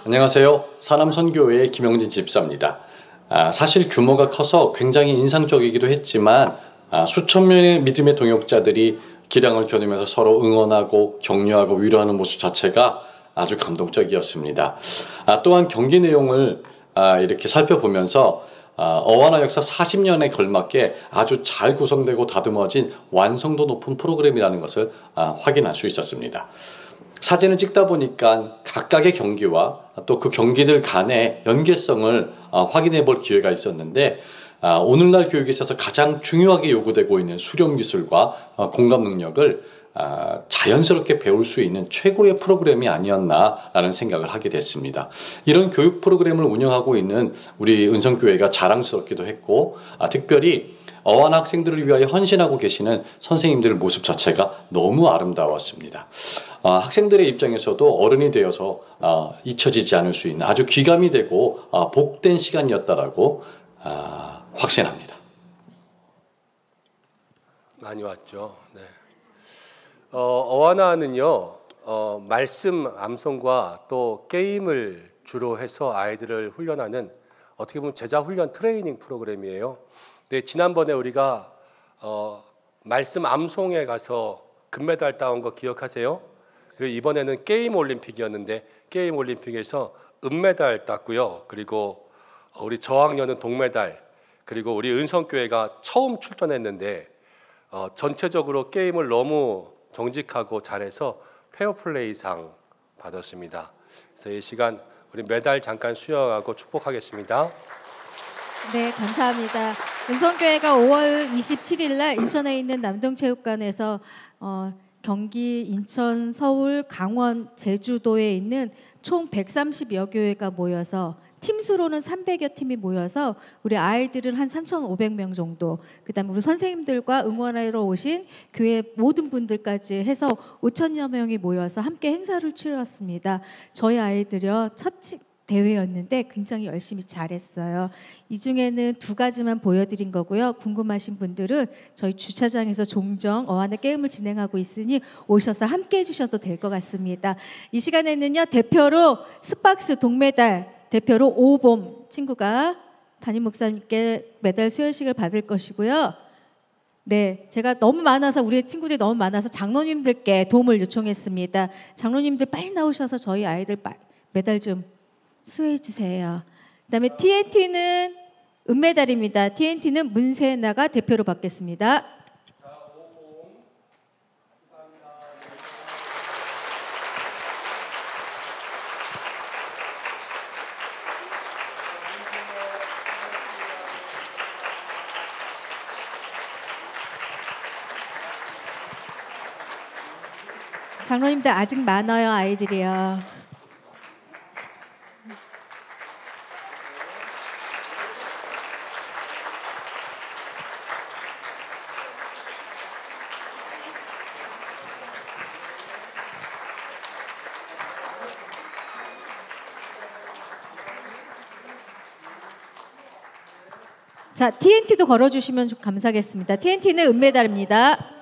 [SPEAKER 6] 안녕하세요. 사남선교회의 김영진 집사입니다. 사실 규모가 커서 굉장히 인상적이기도 했지만 수천 명의 믿음의 동역자들이 기량을 겨누면서 서로 응원하고 격려하고 위로하는 모습 자체가 아주 감동적이었습니다. 또한 경기 내용을 이렇게 살펴보면서 어와나 역사 40년에 걸맞게 아주 잘 구성되고 다듬어진 완성도 높은 프로그램이라는 것을 확인할 수 있었습니다. 사진을 찍다 보니까 각각의 경기와 또 그 경기들 간의 연계성을 확인해 볼 기회가 있었는데, 오늘날 교육에 있어서 가장 중요하게 요구되고 있는 수련 기술과 공감 능력을 자연스럽게 배울 수 있는 최고의 프로그램이 아니었나라는 생각을 하게 됐습니다. 이런 교육 프로그램을 운영하고 있는 우리 은성교회가 자랑스럽기도 했고, 특별히 어한 학생들을 위하여 헌신하고 계시는 선생님들의 모습 자체가 너무 아름다웠습니다. 학생들의 입장에서도 어른이 되어서 잊혀지지 않을 수 있는 아주 귀감이 되고 복된 시간이었다라고 확신합니다.
[SPEAKER 2] 많이 왔죠. 네. 어하나는요, 말씀 암송과 또 게임을 주로 해서 아이들을 훈련하는, 어떻게 보면 제자 훈련 트레이닝 프로그램이에요. 네, 지난번에 우리가 말씀 암송에 가서 금메달 따온 거 기억하세요? 그리고 이번에는 게임 올림픽이었는데 게임 올림픽에서 은메달 땄고요. 그리고 우리 저학년은 동메달, 그리고 우리 은성교회가 처음 출전했는데 전체적으로 게임을 너무 정직하고 잘해서 페어플레이상 받았습니다. 그래서 이 시간 우리 메달 잠깐 수여하고 축복하겠습니다.
[SPEAKER 7] 네, 감사합니다. 은성교회가 5월 27일 날 인천에 있는 남동체육관에서 경기, 인천, 서울, 강원, 제주도에 있는 총 130여 교회가 모여서 팀수로는 300여 팀이 모여서 우리 아이들은 한 3,500명 정도, 그다음에 우리 선생님들과 응원하러 오신 교회 모든 분들까지 해서 5,000여 명이 모여서 함께 행사를 치렀습니다. 저희 아이들이요, 첫 대회였는데 굉장히 열심히 잘했어요. 이 중에는 2가지만 보여드린 거고요. 궁금하신 분들은 저희 주차장에서 종종 어하나 게임을 진행하고 있으니 오셔서 함께 해주셔도 될 것 같습니다. 이 시간에는요, 대표로 스팍스 동메달, 대표로 오봄 친구가 담임 목사님께 메달 수여식을 받을 것이고요. 네, 제가 너무 많아서, 우리 친구들이 너무 많아서 장로님들께 도움을 요청했습니다. 장로님들 빨리 나오셔서 저희 아이들 메달 좀 수여해 주세요. 그다음에 TNT는 은메달입니다. TNT는 문세나가 대표로 받겠습니다. 장로님들 아직 많아요, 아이들이요. 자, TNT도 걸어주시면 좀 감사하겠습니다. TNT는 은메달입니다.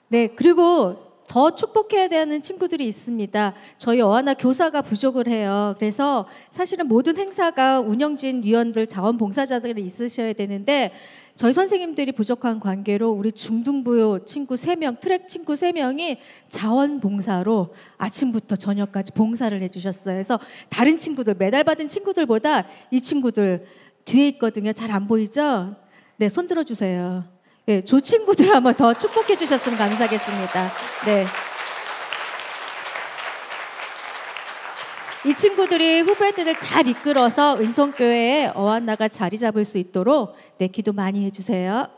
[SPEAKER 7] 네, 그리고 더 축복해야 되는 친구들이 있습니다. 저희 어하나 교사가 부족을 해요. 그래서 사실은 모든 행사가 운영진 위원들, 자원봉사자들이 있으셔야 되는데 저희 선생님들이 부족한 관계로 우리 중등부 친구 3명, 트랙 친구 3명이 자원봉사로 아침부터 저녁까지 봉사를 해주셨어요. 그래서 다른 친구들, 메달 받은 친구들보다 이 친구들 뒤에 있거든요. 잘 안 보이죠? 네, 손 들어주세요. 네, 조 친구들 한번 더 축복해 주셨으면 감사하겠습니다. 네. 이 친구들이 후배들을 잘 이끌어서 은성교회에 어한나가 자리 잡을 수 있도록 네, 기도 많이 해주세요.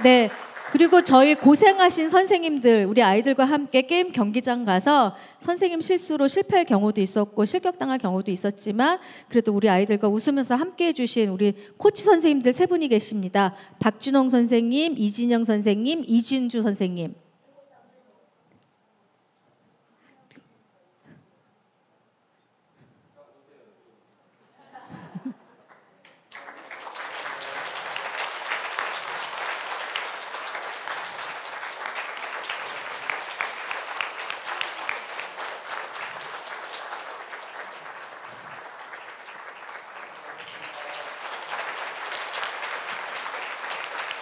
[SPEAKER 7] 네. 그리고 저희 고생하신 선생님들, 우리 아이들과 함께 게임 경기장 가서 선생님 실수로 실패할 경우도 있었고 실격당할 경우도 있었지만 그래도 우리 아이들과 웃으면서 함께 해주신 우리 코치 선생님들 3분이 계십니다. 박준홍 선생님, 이진영 선생님, 이준주 선생님.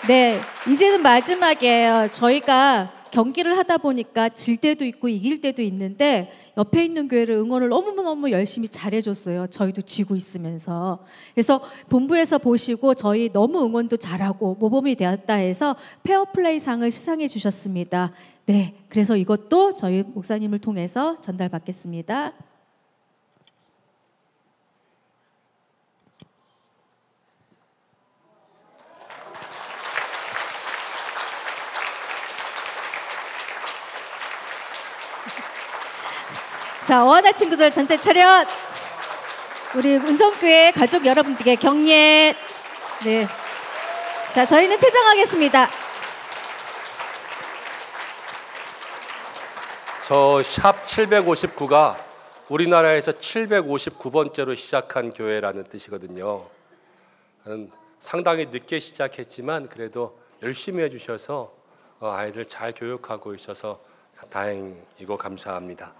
[SPEAKER 7] 네, 이제는 마지막이에요. 저희가 경기를 하다 보니까 질 때도 있고 이길 때도 있는데 옆에 있는 교회를 응원을 너무너무 열심히 잘해줬어요. 저희도 지고 있으면서. 그래서 본부에서 보시고 저희 너무 응원도 잘하고 모범이 되었다 해서 페어플레이 상을 시상해 주셨습니다. 네, 그래서 이것도 저희 목사님을 통해서 전달받겠습니다. 자, 어하나 친구들 전체 차렷. 우리 은성교회 가족 여러분들께 격려. 네. 자, 저희는 퇴장하겠습니다.
[SPEAKER 2] 저 샵 759가 우리나라에서 759번째로 시작한 교회라는 뜻이거든요. 상당히 늦게 시작했지만 그래도 열심히 해주셔서 아이들 잘 교육하고 있어서 다행이고 감사합니다.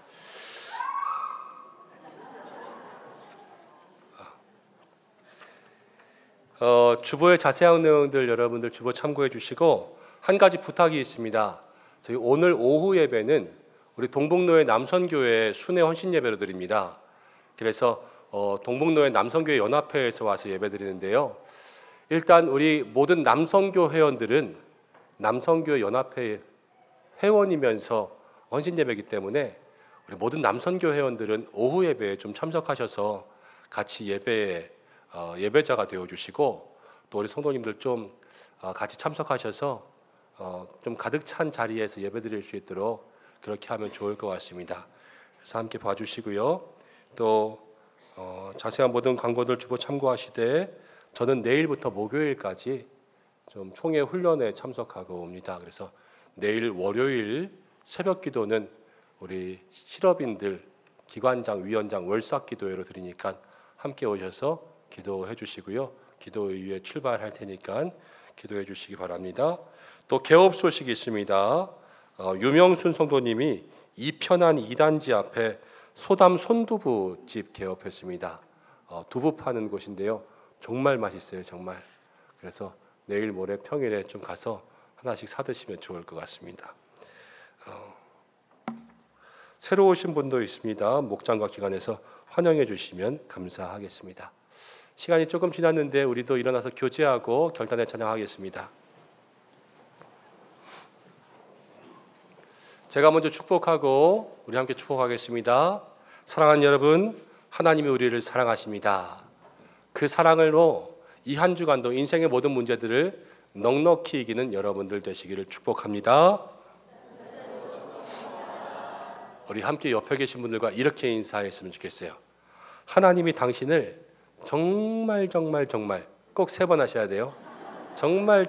[SPEAKER 2] 주보의 자세한 내용들 여러분들 주보 참고해 주시고 한 가지 부탁이 있습니다. 저희 오늘 오후 예배는 우리 동북노예 남선교회 순회 헌신 예배로 드립니다. 그래서 동북노예 남선교회 연합회에서 와서 예배 드리는데요. 일단 우리 모든 남선교 회원들은 남선교회 연합회 회원이면서 헌신 예배이기 때문에 우리 모든 남선교 회원들은 오후 예배에 좀 참석하셔서 같이 예배에 예배자가 되어주시고 또 우리 성도님들 좀 같이 참석하셔서 좀 가득 찬 자리에서 예배드릴 수 있도록 그렇게 하면 좋을 것 같습니다. 그래서 함께 봐주시고요. 또 자세한 모든 광고들 주보 참고하시되 저는 내일부터 목요일까지 좀 총회 훈련에 참석하고 옵니다. 그래서 내일 월요일 새벽 기도는 우리 실업인들 기관장, 위원장 월삭 기도회로 드리니까 함께 오셔서 기도해 주시고요. 기도회 위에 출발할 테니까 기도해 주시기 바랍니다. 또 개업 소식이 있습니다. 유명순 성도님이 이편한 2단지 앞에 소담 손두부집 개업했습니다. 두부 파는 곳인데요. 정말 맛있어요. 정말. 그래서 내일 모레 평일에 좀 가서 하나씩 사드시면 좋을 것 같습니다. 새로 오신 분도 있습니다. 목장과 기관에서 환영해 주시면 감사하겠습니다. 시간이 조금 지났는데 우리도 일어나서 교제하고 결단에 찬양하겠습니다. 제가 먼저 축복하고 우리 함께 축복하겠습니다. 사랑하는 여러분, 하나님이 우리를 사랑하십니다. 그 사랑으로 이 한 주간도 인생의 모든 문제들을 넉넉히 이기는 여러분들 되시기를 축복합니다. 우리 함께 옆에 계신 분들과 이렇게 인사했으면 좋겠어요. 하나님이 당신을 정말 꼭 3번 하셔야 돼요. 정말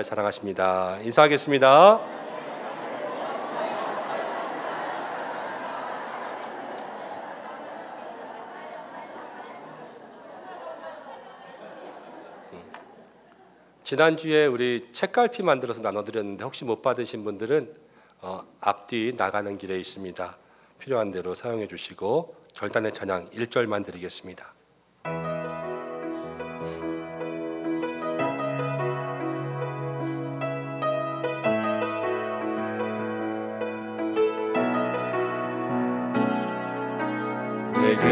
[SPEAKER 2] 사랑하십니다. 인사하겠습니다. 지난주에 우리 책갈피 만들어서 나눠드렸는데 혹시 못 받으신 분들은 앞뒤 나가는 길에 있습니다. 필요한 대로 사용해 주시고 결단의 찬양 1절만 드리겠습니다.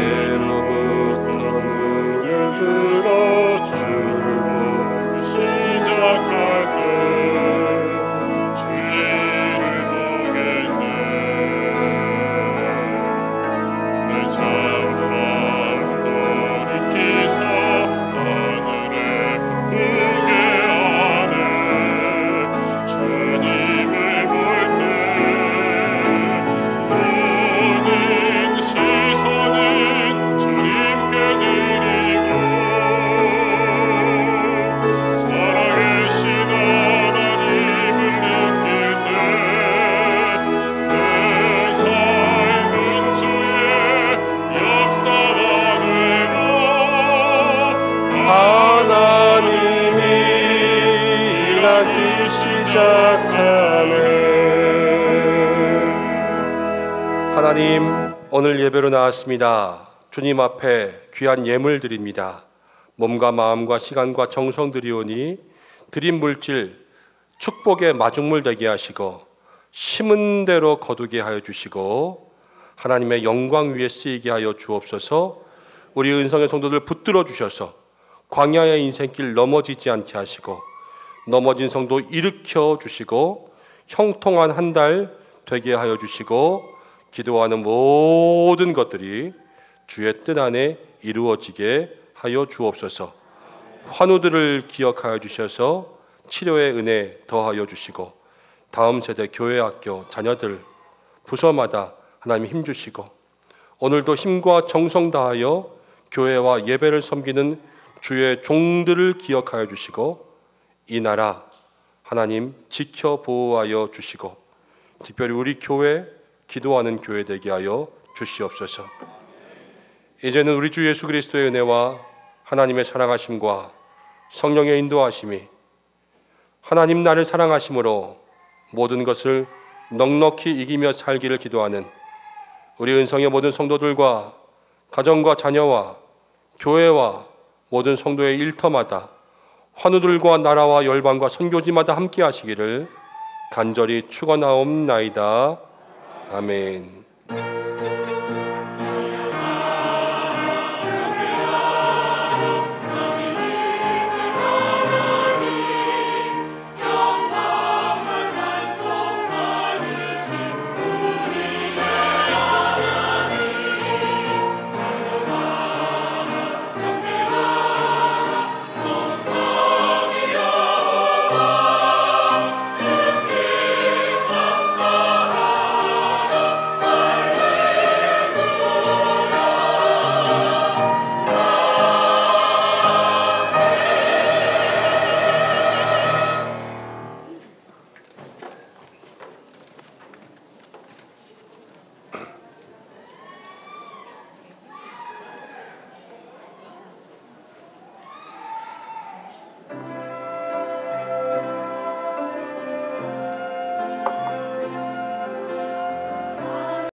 [SPEAKER 8] 내게로부터 문을 들어 주를 시작할 때 주의 일을 보겠네. 내 잠깐 돌이키사 하늘에 부게 하네. 주님을 볼 때 모든 시선은 주님께 드리고 살아계신 하나님을 느낄 때 내 삶은 주의 역사가 되고
[SPEAKER 2] 하나님이 일하기 시작하네. 하나님, 오늘 예배로 나왔습니다. 주님 앞에 귀한 예물 드립니다. 몸과 마음과 시간과 정성 드리오니 드린 물질 축복의 마중물 되게 하시고 심은 대로 거두게 하여 주시고 하나님의 영광 위에 쓰이게 하여 주옵소서. 우리 은성의 성도들 붙들어 주셔서 광야의 인생길 넘어지지 않게 하시고 넘어진 성도 일으켜 주시고 형통한 한 달 되게 하여 주시고 기도하는 모든 것들이 주의 뜻 안에 이루어지게 하여 주옵소서. 환우들을 기억하여 주셔서 치료의 은혜 더하여 주시고 다음 세대 교회 학교 자녀들 부서마다 하나님 힘 주시고 오늘도 힘과 정성 다하여 교회와 예배를 섬기는 주의 종들을 기억하여 주시고 이 나라 하나님 지켜 보호하여 주시고 특별히 우리 교회 기도하는 교회 되게 하여 주시옵소서. 이제는 우리 주 예수 그리스도의 은혜와 하나님의 사랑하심과 성령의 인도하심이 하나님 나를 사랑하심으로 모든 것을 넉넉히 이기며 살기를 기도하는 우리 은성의 모든 성도들과 가정과 자녀와 교회와 모든 성도의 일터마다 환우들과 나라와 열방과 선교지마다 함께 하시기를 간절히 축원하옵나이다. 아멘.